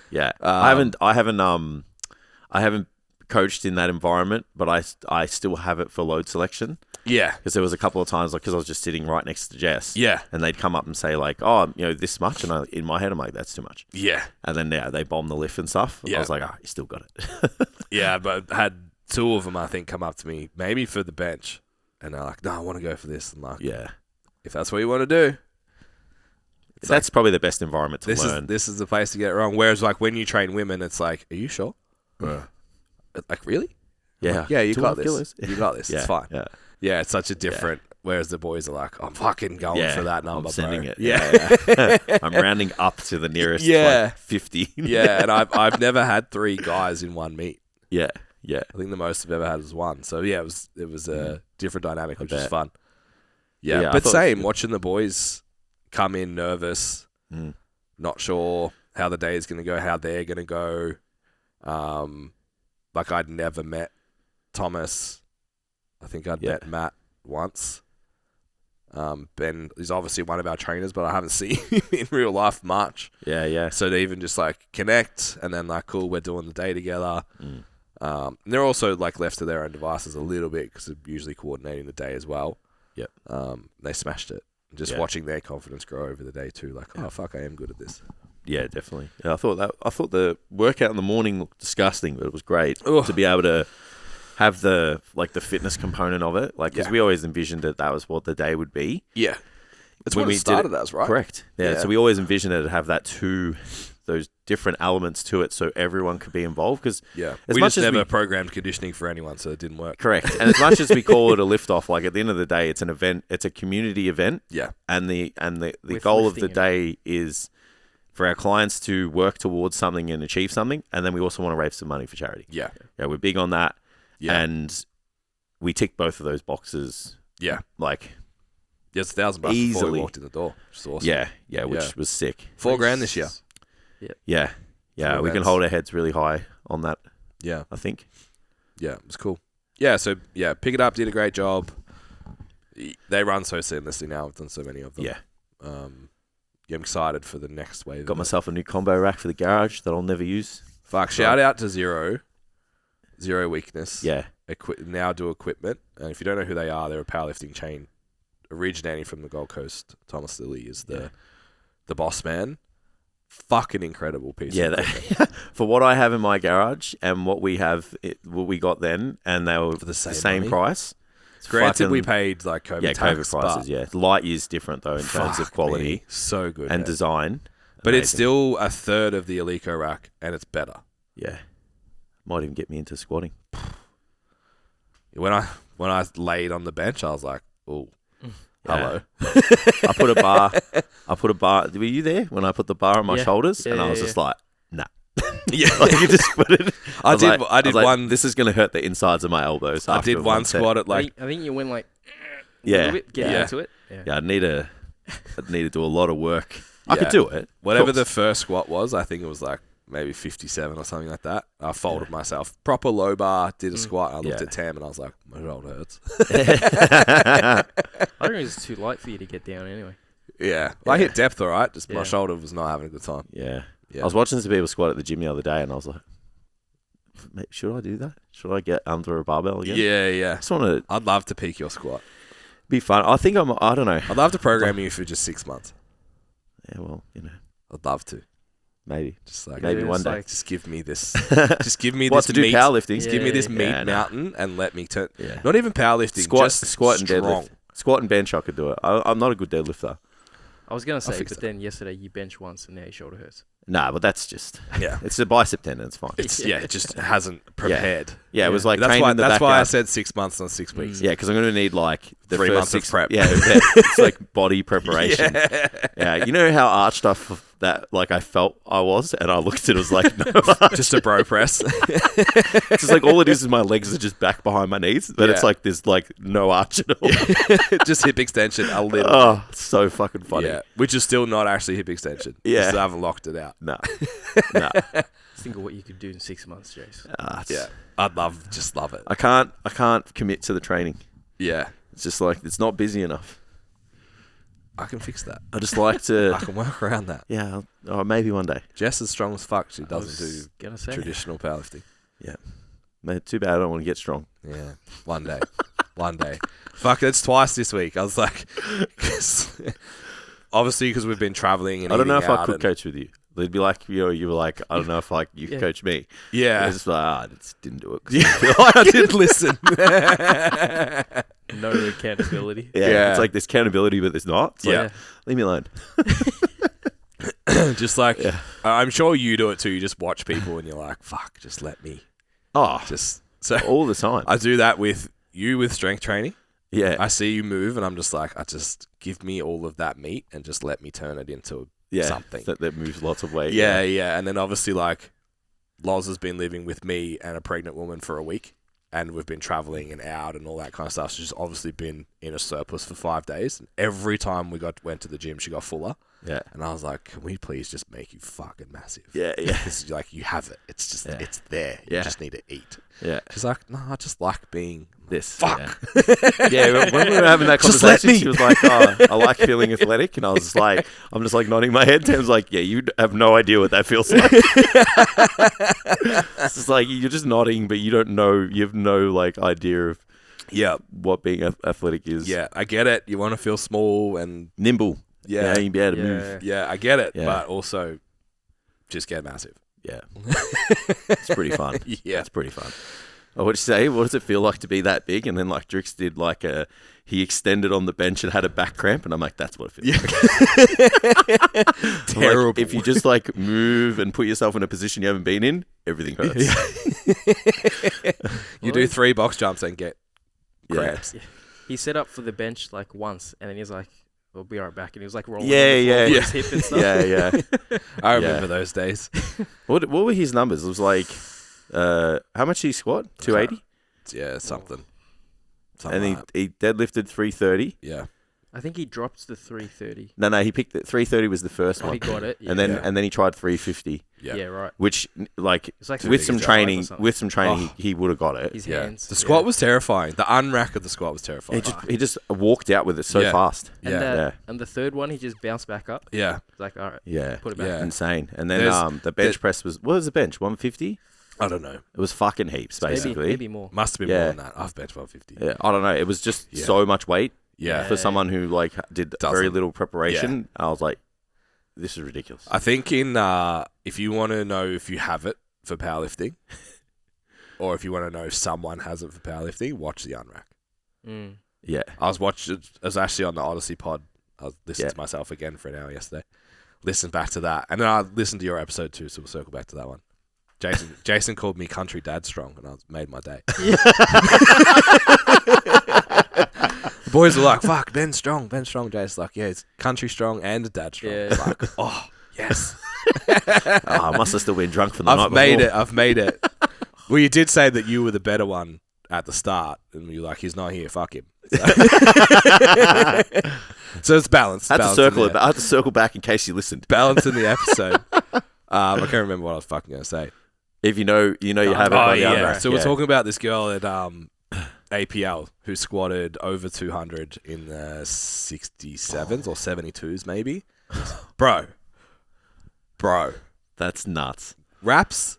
Yeah. I haven't coached in that environment, but I still have it for load selection. Yeah. Because there was a couple of times, like, because I was just sitting right next to Jess. Yeah. And they'd come up and say, like, oh, this much. And in my head, I'm like, that's too much. Yeah. And then, they bomb the lift and stuff. Yeah. I was like, you still got it. Yeah, but had two of them, I think, come up to me, maybe for the bench. And they're like, no, I want to go for this. And like, Yeah. if that's what you want to do. That's probably the best environment to learn. This is the place to get it wrong. Whereas, like, when you train women, it's like, are you sure? Like, really? Yeah. Like, yeah, you got 2.5 this. kilos. You got this. Yeah. It's fine. Yeah. Yeah, it's such a different. Whereas the boys are like, I'm fucking going for that number. I'm sending bro. it. Yeah. I'm rounding up to the nearest like 50. Yeah, and I've never had 3 guys in one meet. Yeah. I think the most I've ever had was 1. So yeah, it was a different dynamic, which was bet. fun. Yeah, Yeah, I but thought- same watching the boys come in nervous, Mm. not sure how the day is going to go, how they're going to go. Like I'd never met Thomas. I think I'd met Matt once. Ben is obviously one of our trainers, but I haven't seen him in real life much. Yeah. So to even just like connect and then like, cool, we're doing the day together. Mm. And they're also like left to their own devices a little bit because they're usually coordinating the day as well. Yep. They smashed it. Just watching their confidence grow over the day too. Like, oh fuck, I am good at this. Yeah, definitely. Yeah, I thought the workout in the morning looked disgusting, but it was great Ugh. to be able to have the fitness component of it. Like, because we always envisioned that was what the day would be. Yeah. That's When what we it did started as, right? Correct. Yeah. So we always envisioned it to have those different elements to it, so everyone could be involved. Because we just never programmed conditioning for anyone, so it didn't work. Correct. And as much as we call it a lift off, like at the end of the day, it's an event. It's a community event. Yeah. And the goal of the lifting day is for our clients to work towards something and achieve something, and then we also want to raise some money for charity. Yeah. Yeah, we're big on that. Yeah. And we ticked both of those boxes. Yeah. Like, Yeah, it's $1,000 before easily. we walked in the door. Which is awesome. yeah, which was sick. $4,000 this year. Yeah. Yeah, we can events. hold our heads really high on that, Yeah. I think. Yeah, it was cool. Yeah, so Pick It Up did a great job. They run so seamlessly now. I've done so many of them. Yeah. I'm excited for the next wave. Got myself a new combo rack for the garage that I'll never use. Fuck, shout out to Zero Weakness. Yeah. Now do equipment. And if you don't know who they are, they're a powerlifting chain originating from the Gold Coast. Thomas Lilly is the boss man. Fucking incredible piece of equipment. For what I have in my garage and what we got then, and they were For the same same money? price. It's Granted, we fucking- paid like COVID tax, COVID prices, but light years different though in terms of fuck quality me, so good and man. design. But it's Amazing. still a third of the Alico rack, and it's better. Yeah. Might even get me into squatting. When I laid on the bench, I was like, "Oh, hello." I put a bar. Were you there when I put the bar on my shoulders? Yeah, and I was yeah, just like, nah. Yeah, Like, you just put it. I did was like, one. This is going to hurt the insides of my elbows. I after did one set. squat at like I think you went like a Yeah. little bit, get Yeah. into it. Yeah, I'd need to do a lot of work. I could Yeah. do it. whatever of the course. first squat was. I think it was like maybe 57 or something like that. I folded myself proper low bar, did a squat. And I looked Yeah. at Tam and I was like, my shoulder hurts. I think it's too light for you to get down anyway. Yeah, I hit depth all right. Just my Yeah. shoulder was not having a good time. Yeah. Yeah. I was watching some people squat at the gym the other day, and I was like, mate, should I do that? Should I get under a barbell again? Yeah. I just want to I'd love to peak your squat. be fun. I think I don't know. I'd love to program you for just 6 months. Yeah, well, I'd love to. maybe. Just like Maybe Yeah, one it's day. like- just give me this. Just give me What, this to do meat. powerlifting? Just give me this Yeah, meat yeah, nah. mountain and let me turn. Yeah. Not even powerlifting. Just Squat and strong. deadlift. Squat and bench, I could do it. I'm not a good deadlifter. I was gonna say, fix but that. then yesterday you bench once and now your shoulder hurts. Nah, but that's just Yeah. it's a bicep tendon. It's fine. It just hasn't prepared. Yeah, it was like That's training why. in the That's why I backyard. said 6 months, not 6 weeks. Yeah, because I'm going to need like the 3 first months of 6 prep. Yeah, it's like body preparation. Yeah. Yeah, you know how arched that like I felt I was, and I looked at it, was like, no, Just a bro press. it's just like all it is my legs are just back behind my knees, but it's like there's like no arch at all. Just hip extension a little. Oh, it's so fucking funny. Yeah, which is still not actually hip extension. Yeah. Just haven't locked it out. No, Think of what you could do in 6 months, Jace. Yeah, I'd just love it. I can't commit to the training. Yeah, It's just like it's not busy enough. I can fix that. I just like to. I can work around that. Yeah, maybe one day. Jess is strong as fuck. She I doesn't was do gonna say traditional powerlifting. Mate, too bad I don't want to get strong. Yeah, one day. One day. Fuck, that's twice this week. I was like, obviously because we've been traveling and I don't know eating if I out could and- coach with you. They'd be like, you were like, I don't know if like you could Yeah. coach me. Yeah. It's just like, I just didn't do it. 'cause Yeah, I feel like I did listen. no accountability. Yeah, it's like there's accountability, but there's not. It's like, Yeah. leave me alone. Just like, Yeah. I'm sure you do it too. You just watch people and you're like, fuck, just let me. Oh, Just so all the time. I do that with you with strength training. Yeah, I see you move and I'm just like, I just give me all of that meat and just let me turn it into something. that moves lots of weight. Yeah. And then obviously like Loz has been living with me and a pregnant woman for a week and we've been traveling and out and all that kind of stuff. She's obviously been in a surplus for 5 days. And every time we went to the gym, she got fuller. Yeah, And I was like, can we please just make you fucking massive? yeah, yeah, Because like you have it. It's just, Yeah. it's there. You Yeah. just need to eat. yeah. She's like, no, I just like being This. fuck. Yeah, when we were having that Just let conversation, me. she was like, "Oh, I like feeling athletic," and I was just like, "I'm just like nodding my head." Tam's like, "Yeah, you have no idea what that feels like." It's just like you're just nodding, but you don't know. You have no like idea of Yeah. what being athletic is. Yeah, I get it. You want to feel small and Nimble. yeah, You be able to move. yeah, I get it. Yeah. But also, just get massive. Yeah, it's pretty fun. Yeah. It's pretty fun. Oh, what'd you say? What does it feel like to be that big? And then like Drix did like he extended on the bench and had a back cramp, and I'm like, that's what it feels like. I'm Terrible. like, if you just like move and put yourself in a position you haven't been in, everything hurts. You do 3 box jumps and get Yeah. cramps. He set up for the bench like once, and then he's like, "We'll be right back," and he was like rolling. Yeah, on the floor yeah, with yeah. his hip and stuff. Yeah, yeah. I remember those days. What were his numbers? It was like, how much did he squat? 280? Yeah, something. And like that. he deadlifted 330. Yeah. I think he dropped the 330. No, he picked it. 330 was the first Oh, one. he got it. Yeah. And then he tried 350, Yeah. yeah, right. which like It's like with some 355 or training, something. he would have got it. His Yeah. hands. The squat was terrifying. The unrack of the squat was terrifying. He just walked out with it so Yeah. fast. And, Yeah. and the third one, he just bounced back up. Yeah. It's like, all right, Yeah, put it back. Yeah. insane. And then There's- the bench press was, what was the bench? 150? I don't know. It was fucking heaps, basically. Maybe more. Must have been Yeah. more than that. I've benched 150. Yeah, I don't know. It was just Yeah. so much weight Yeah. for someone who like did very Doesn't. little preparation. I was like, this is ridiculous. I think if you want to know if you have it for powerlifting, or if you want to know if someone has it for powerlifting, watch the unrack. Mm. Yeah, I was actually on the Odyssey pod. I was listening Yeah. to myself again for an hour yesterday. Listened back to that, and then I listened to your episode too. So we'll circle back to that one. Jason called me country dad strong, and I made my day. The boys were like, "Fuck, Ben's strong." Jason's like, "Yeah, it's country strong and dad strong." Yeah. Like, oh yes, I must have still been drunk from the night I've made before. it. I've made it. Well, you did say that you were the better one at the start, and you're like, "He's not here. Fuck him." So it's balanced. I had to Balance circle in it. the- I had to circle back in case you listened. Balance in the episode. I can't remember what I was fucking going to say. If you know, you have it. Oh, by the yeah. unrack. So we're talking about this girl at APL who squatted over 200 in the 67s or 72s maybe. Bro. That's nuts. Wraps.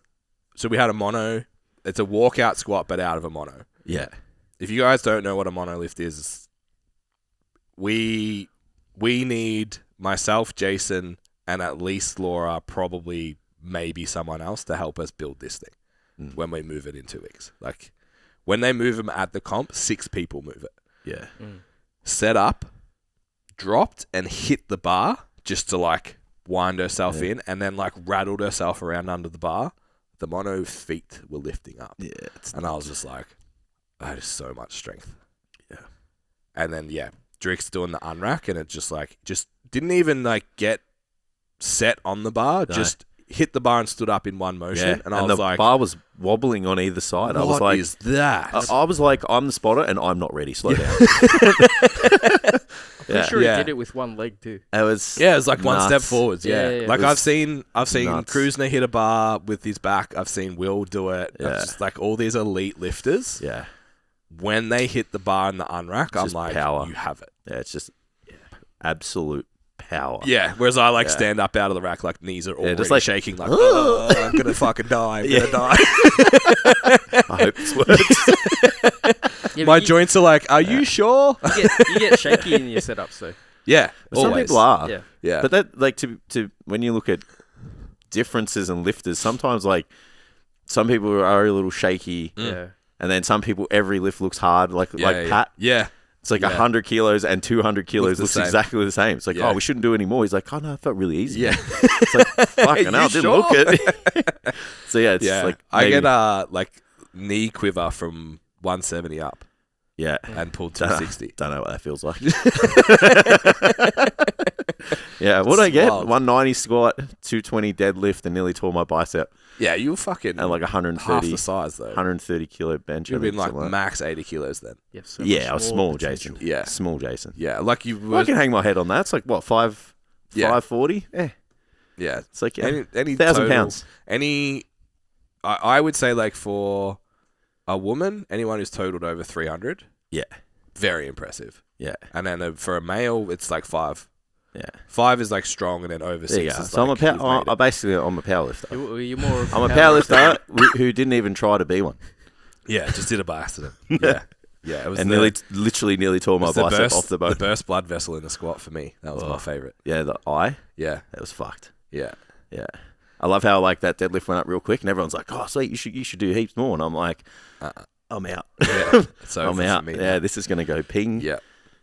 So we had a mono. It's a walkout squat but out of a mono. Yeah, If you guys don't know what a monolift is, we need myself, Jason, and at least Laura, probably maybe someone else to help us build this thing when we move it in 2 weeks. Like when they move them at the comp, 6 people move it. yeah. Set up, dropped, and hit the bar just to like wind herself in and then like rattled herself around under the bar, the mono feet were lifting up. Yeah. And I was just like, that is so much strength. Yeah. And then, Drick's doing the unrack and it just didn't even like get set on the bar, just hit the bar and stood up in one motion. Yeah. And I was like, the bar was wobbling on either side. I was what like, is that? I was like, I'm the spotter and I'm not ready. Slow down. I'm sure he did it with one leg too. It was like one step forwards. Yeah. Like I've seen nuts. Kruzner hit a bar with his back. I've seen Will do it. Yeah. It's just like all these elite lifters. Yeah. When they hit the bar and the unrack, I'm just like, power. you have it. Yeah, it's just absolute power. Yeah. Whereas I stand up out of the rack, like knees are already just like, shaking, like, oh, I'm gonna fucking die. I'm gonna die. I hope this works. Yeah, My joints are like, are you sure? you get shaky in your setups, so. Yeah. Some always. people are. Yeah. Yeah. But that, like, to when you look at differences in lifters, sometimes, like, some people are a little shaky, Yeah. and then some people, every lift looks hard, like Pat. Yeah. It's like 100 kilos and 200 kilos looks same. exactly the same. It's like, Yeah. oh, we shouldn't do any more. He's like, oh, no, it felt really easy. Yeah. It's like, fucking hell, didn't sure? look it. So, yeah, it's like, I maybe- get like knee quiver from 170 up yeah. and pulled 260. Don't know what that feels like. Yeah, what I get? wild. 190 squat, 220 deadlift, and nearly tore my bicep. Yeah, you were fucking And like half 130, the size though. 130 kilo bench. You've I been think, like something max 80 kilos then. You have so Yeah, much I was more small, potential. Jason. Yeah. Small Jason. Yeah, like you I were. can hang my head on that. It's like, what, 540? Yeah. Yeah, It's like any 1,000 total- pounds. I would say like for a woman, anyone who's totaled over 300, Yeah. very impressive. Yeah. And then for a male, it's like 5. Yeah. 5 is like strong, and then over There 6 you go. is So like I'm you've made it. basically, I'm a powerlifter. You're more of I'm a powerlifter who didn't even try to be one. Yeah, just did it by accident. Yeah, yeah. It was And the, literally nearly tore my it was the bicep burst, off the bone. The burst blood vessel in the squat for me. That was my favorite. Yeah, the eye. Yeah, That was fucked. yeah. Yeah. I love how like that deadlift went up real quick and everyone's like, oh, sweet, you should do heaps more. And I'm like, I'm out. Yeah, it's over I'm for out. me Yeah, now. this is going to go ping. Yeah,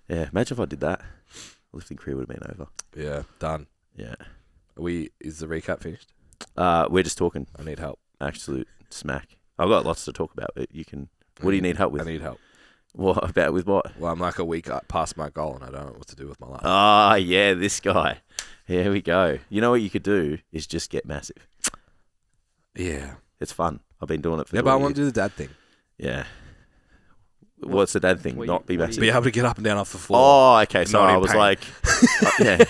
Yeah. Imagine if I did that. Lifting career would have been over. yeah. Done. Yeah. Is the recap finished? We're just talking I need help. absolute smack. I've got lots to talk about, but you can. What do you need help with? I need help. What about with what? Well, I'm like a week past my goal, and I don't know what to do with my life. Ah, yeah, this guy. Here we go. You know what you could do is just get massive. Yeah, It's fun. I've been doing it for. yeah, but I 20 want to years. do the dad thing. Yeah. What's the dad thing? What Not you- be what massive. Be able to get up and down off the floor. Oh, okay. So Not in I was pain. like, yeah.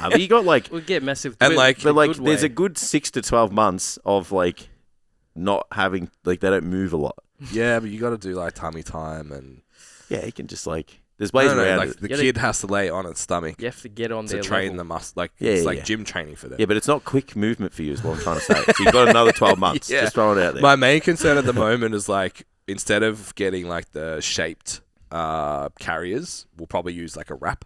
But you got like, We'll get massive. And, like- but like, good there's way. a good 6 to 12 months of like not having like they don't move a lot. Yeah, but you got to do like tummy time and. Yeah, you can just like there's ways No, around like it. the Gotta- kid has to lay on its stomach You have to get on to their train level. the muscle. Like Yeah, it's yeah, like yeah. gym training for them. Yeah, but it's not quick movement for you, is what I'm trying to say. So you've got another 12 months. Yeah. Just throw it out there. My main concern at the moment is like instead of getting like the shaped carriers, we'll probably use like a wrap.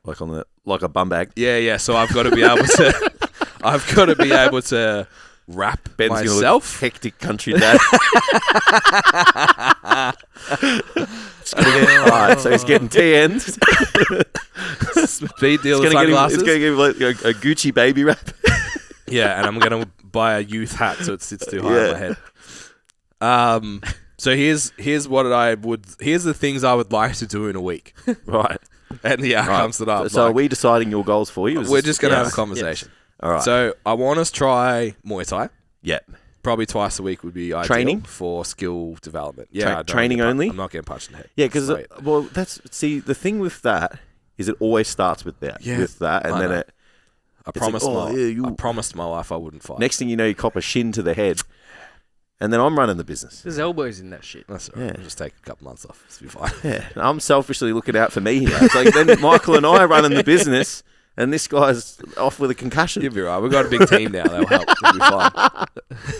like on the like a bum bag. Yeah, yeah. So I've got to be able to. I've got to be able to wrap Ben's gonna look myself. hectic country dad. All right, so he's getting TNs. Speed deal with It's sunglasses. gonna give him like a Gucci baby wrap. Yeah, and I'm gonna buy a youth hat so it sits too high on my head. So here's what here's the things I would like to do in a week, Right. and the outcomes that I've. So are like, we deciding your goals for you? Is we're this- just gonna have a Yes. conversation. All right. So I want us to try Muay Thai. yeah. Probably twice a week would be ideal Training? for skill development. Yeah, I don't training get only? I'm not getting punched in the head. Yeah, because Straight. the thing with that is it always starts with that. Yeah, With that, and I then know. it I it's promised like, oh, yeah, I promised my wife I wouldn't fight. next thing you know, you cop a shin to the head, and then I'm running the business. There's elbows in that shit. That's all right. Yeah. I'll just take a couple months off. It'll be fine. Yeah, and I'm selfishly looking out for me here. It's like then Michael and I are running the business, and this guy's off with a concussion. You'll be right. We've got a big team now. That'll help. It'll be fine.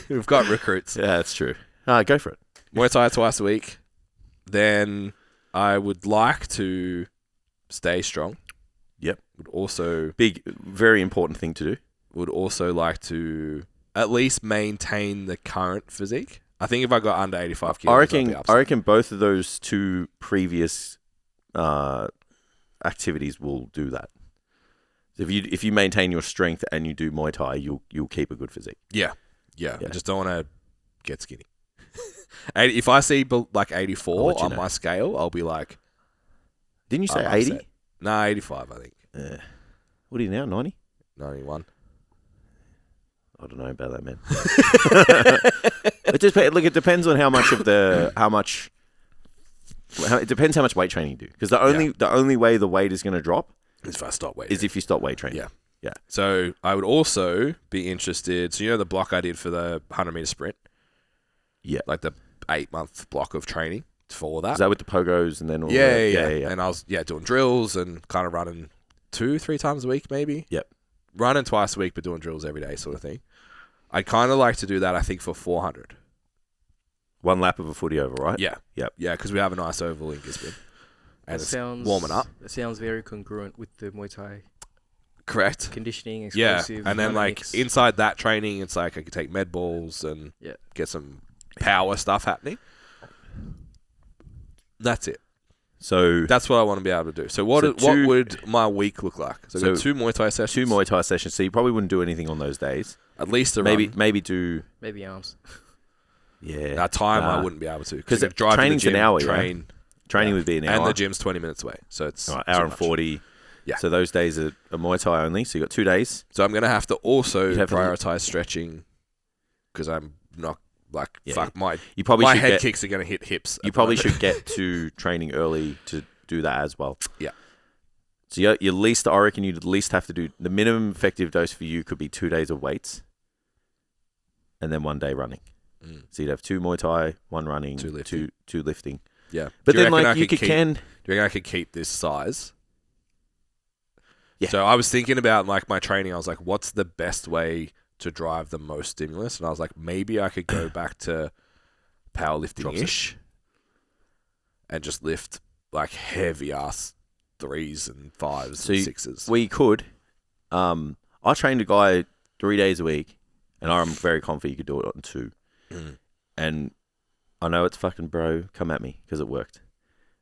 We've got recruits. Yeah, that's true. Go for it. Muay Thai twice a week. Then I would like to stay strong. Yep. Would Very important thing to do. also like to at least maintain the current physique. I think if I got under 85 kilos, I reckon both of those two previous activities will do that. So if you maintain your strength and you do Muay Thai, you'll keep a good physique. Yeah. Yeah. I just don't want to get skinny. If I see like I'll 84 let you on know. my scale, I'll be like, Didn't you say I'm 80? upset. Nah, 85, I think. What are you now? 90? 91. I don't know about that, man. It depends on how much it depends how much weight training you do. Because the only way the weight is going to drop If I stop weight is if you stop weight training. Yeah. Yeah. So I would also be interested. So, you know, the block I did for the 100-meter sprint? Yeah. Like the 8-month block of training for that. Is that with the pogos and then all Yeah. that? And I was doing drills and kind of running 2-3 times a week maybe. Yep. Running twice a week but doing drills every day sort of thing. I'd kind of like to do that, I think, for 400. One lap of a footy over, right? Yeah. Yep. Yeah, because we have a nice oval in Gisborne. And it's warming up. That sounds very congruent with the Muay Thai Correct. conditioning, Yeah, explosive. and then like dynamics. inside that training, it's like I could take med balls and get some power stuff happening. That's it. So That's what I want to be able to do. So what would my week look like? So, I've got 2 Muay Thai sessions. 2 Muay Thai sessions. So you probably wouldn't do anything on those days. At least a Maybe run. do maybe arms. yeah. That time I Nah. wouldn't be able to Because I'd drive to the training's gym, an hour. train, Training would be an hour. and the gym's 20 minutes away. So it's Right, too hour and much. 40. Yeah. So those days are Muay Thai only. So you got 2 days. So I'm gonna have to also You'd have to- prioritize stretching because I'm not like Yeah. fuck my You probably my should head get, kicks are gonna hit hips. You at the probably moment. should get to training early to do that as well. Yeah. So you least, I reckon you'd at least have to do the minimum effective dose for you could be 2 days of weights, and then 1 day running. Mm. So you'd have 2 Muay Thai, 1 running, 2 lifting. two lifting. Yeah. But Do you then reckon like I you could can. Do you reckon I could keep this size? Yeah. So I was thinking about like my training. I was like, what's the best way to drive the most stimulus? And I was like, maybe I could go back to powerlifting-ish and just lift like heavy ass 3s and 5s So and you- 6s. We could. I trained a guy 3 days a week, and I'm very confident you could do it on 2. Mm. And I know it's fucking bro, come at me because it worked.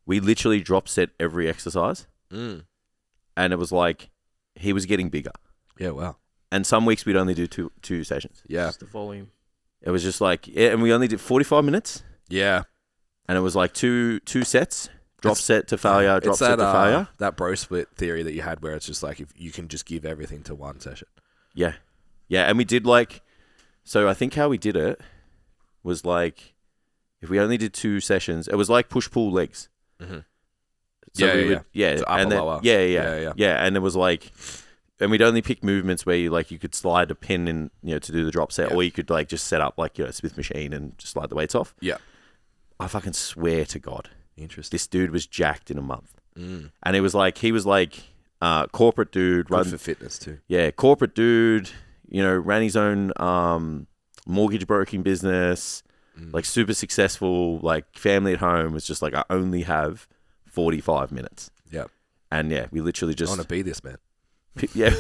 We literally drop set every exercise, Mm. and it was like he was getting bigger. Yeah, wow. And some weeks we'd only do two sessions. Yeah. Just the volume. It was just like, and we only did 45 minutes, Yeah. and it was like two sets, drop set to failure, drop It's set that, to failure. that bro split theory that you had where it's just like if you can just give everything to one session. Yeah, and we did like, so I think how we did it was like, if we only did 2 sessions, it was like push pull legs. Mm-hmm. So Yeah, we yeah, would, yeah, So upper, and then, lower. yeah, and it was like, and we'd only pick movements where you could slide a pin in, to do the drop set, Yeah. or you could like just set up like a Smith machine and just slide the weights off. Yeah. I fucking swear to God, Interesting. this dude was jacked in a month, Mm. and he was like corporate dude, Good for fitness too. corporate dude, ran his own mortgage broking business, like super successful, like family at home. Was just like, I only have 45 minutes. Yeah. And we literally I just want to be this man. yeah.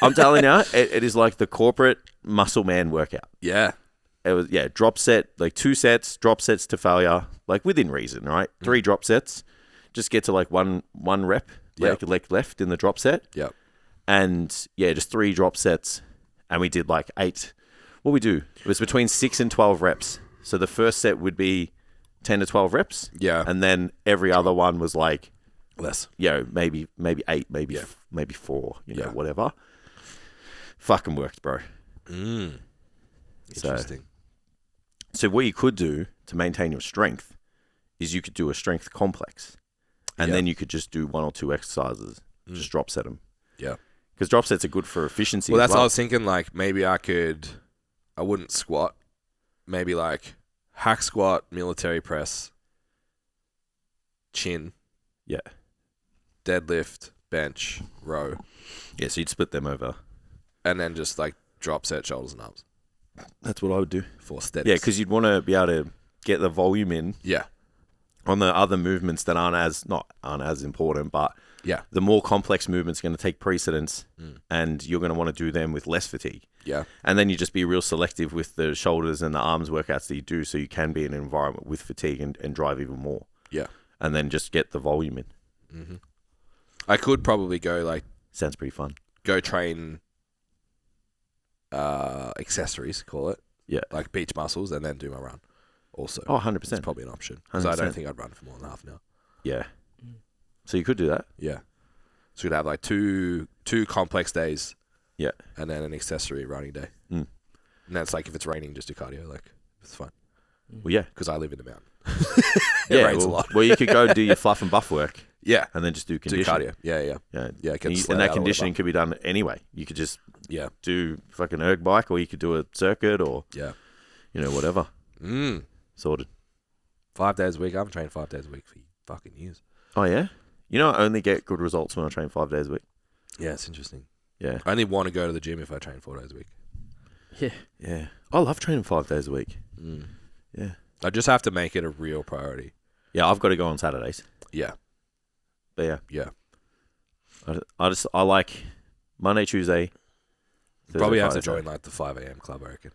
I'm telling you, it is like the corporate muscle man workout. Yeah. It was drop set, like 2 sets, drop sets to failure, like within reason, right? 3 drop sets, just get to like one rep, Yep. like left in the drop set. Yep. And just 3 drop sets, and we did like 8. What we do? It was between 6 and 12 reps. So the first set would be 10 to 12 reps. Yeah. And then every other one was like, Less. maybe 8, maybe Yeah. maybe 4, Yeah. whatever. Fucking worked, bro. Mm. So- Interesting. So what you could do to maintain your strength is you could do a strength complex, and Yeah. then you could just do 1 or 2 exercises, just drop set them. Yeah. Because drop sets are good for efficiency. Well, as that's what I well. was thinking. Like maybe I wouldn't squat. Maybe like hack squat, military press, chin, Yeah. deadlift, bench, row, Yeah, so you'd split them over. and then just like drop set shoulders and arms That's what I would do. for steady. Yeah, because you'd want to be able to get the volume in yeah, on the other movements that aren't as important, but yeah, the more complex movements are going to take precedence, Mm. and you're going to want to do them with less fatigue. yeah, And then you just be real selective with the shoulders and the arms workouts that you do, so you can be in an environment with fatigue and drive even more. yeah. And then just get the volume in. I could probably go like Sounds pretty fun. go train accessories, call it. Yeah. Like beach muscles, and then do my run also. Oh, 100%. It's probably an option. Because I 100%. don't think I'd run for more than half an hour. Yeah. So you could do that. Yeah. So you'd have like two complex days. Yeah. And then an accessory running day. Mm. And that's like if it's raining, just do cardio. Like, it's fun. Well, yeah. Because I live in the mountain. Yeah, rains a lot. Well, you could go do your fluff and buff work Yeah. and then just do Do conditioning. cardio. Yeah. Yeah. Yeah. Get the sled And that out or conditioning whatever. could be done anyway. You could just Yeah. do fucking erg bike, or you could do a circuit, or Yeah. whatever. Sorted. 5 days a week. I haven't trained 5 days a week for fucking years. Oh yeah. I only get good results when I train 5 days a week. Yeah, it's interesting. Yeah. I only want to go to the gym if I train 4 days a week. Yeah. I love training 5 days a week. Yeah. I just have to make it a real priority. Yeah, I've got to go on Saturdays. Yeah. But yeah. Yeah. I like Monday, Tuesday. Thursday, Probably have to Friday, join like the 5 a.m. club, I reckon.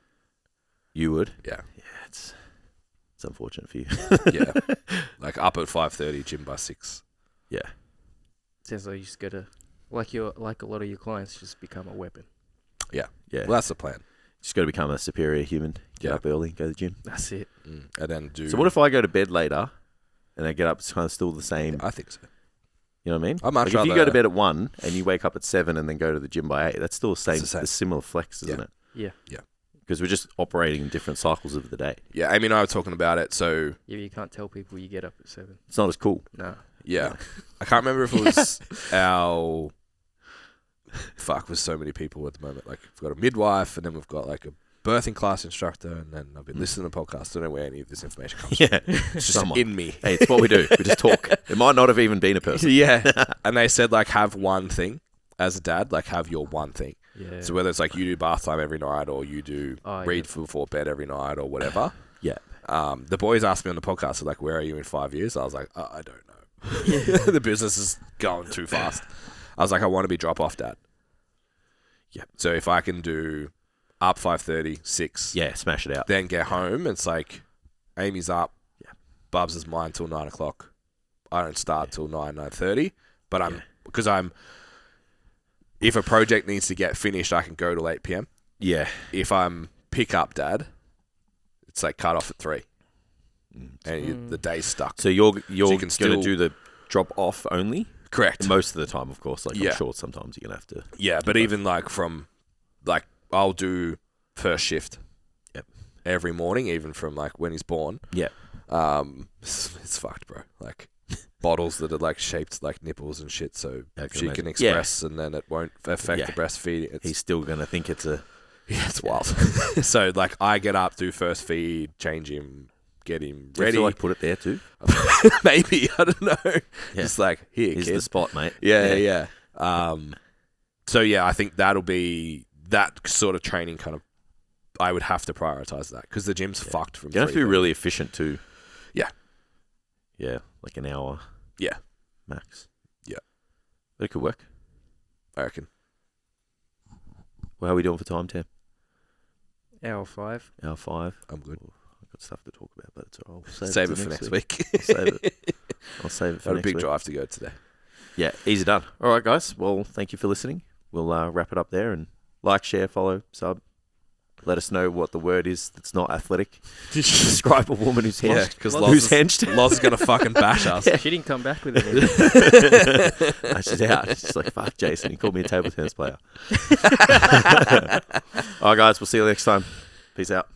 You would? Yeah. Yeah, it's unfortunate for you. Yeah. Like up at 5:30, gym by 6. Yeah. Sounds like you just gotta, like a lot of your clients, just become a weapon. Yeah. Well, that's the plan. Just got to become a superior human. Get Yeah. up early, go to the gym. That's it. And then do... So what if I go to bed later and I get up, it's kind of still the same? I think so. You know what I mean? I much Like if you rather- go to bed at 1 and you wake up at 7 and then go to the gym by 8, that's still the It's the same. similar flex, isn't Yeah. it? Yeah. Yeah. Because we're just operating in different cycles of the day. Yeah, Amy and I were talking about it, so... Yeah, you can't tell people you get up at 7. It's not as cool. No. Yeah. I can't remember if it was our... Fuck, with so many people at the moment. Like, we've got a midwife, and then we've got, like, a birthing class instructor, and then I've been listening to the podcast. I don't know where any of this information comes Yeah. from. It's just Someone. in me. Hey, it's what we do. We just talk. It might not have even been a person. Yeah. And they said, like, have one thing. As a dad, like, have your one thing. Yeah. So whether it's, like, you do bath time every night, or you do read before bed every night, or whatever. Yeah. The boys asked me on the podcast, like, where are you in 5 years? I was like, I don't know. The business is going too fast. I was like, I want to be drop-off dad. Yeah. So if I can do up 5:30, 6, Yeah, smash it out. then get home, it's like Amy's up, Yeah. Bubs is mine till 9 o'clock. I don't start till 9:30, but if a project needs to get finished, I can go till 8 p.m. Yeah. If I'm pick up dad, it's like cut off at 3, and the day's stuck. So you're you going can to still- do the drop off only? Correct. Most of the time, of course. Like, Yeah. I'm sure sometimes you're going to have to. Yeah, but even like I'll do first shift. Yep. Every morning, even from like when he's born. Yeah. It's fucked, bro. Like bottles that are like shaped like nipples and shit, so Yeah, I can she imagine. can express, and then it won't affect Yeah. the breastfeeding. It's, He's still going to think it's a... yeah, it's wild. So like I get up, do first feed, change him, get him Do you have ready. to, like, put it there too? Maybe, I don't know. Yeah. Just like here, Here's kid. the spot, mate. Yeah. So yeah, I think that'll be that sort of training kind of. I would have to prioritize that because the gym's fucked from. You're going to have to be 3:30. really efficient too. Yeah. Yeah, like an hour. Yeah. Max. Yeah. But it could work. I reckon. Well, how are we doing for time, Tam? Hour 5. Hour 5. I'm good. I've got stuff to talk about, but it's all right. I'll Save to it for next week. week. I'll save it. I'll save it for Got a next big week. drive to go today. Yeah, easy done. All right, guys. Well, thank you for listening. We'll wrap it up there and like, share, follow, sub. Let us know what the word is that's not athletic. Describe a woman who's Yeah, hinged. because Who's hinged? Loz is gonna fucking bash us. She didn't come back with it. She's out. She's like, fuck Jason. He called me a table tennis player. All right, guys. We'll see you next time. Peace out.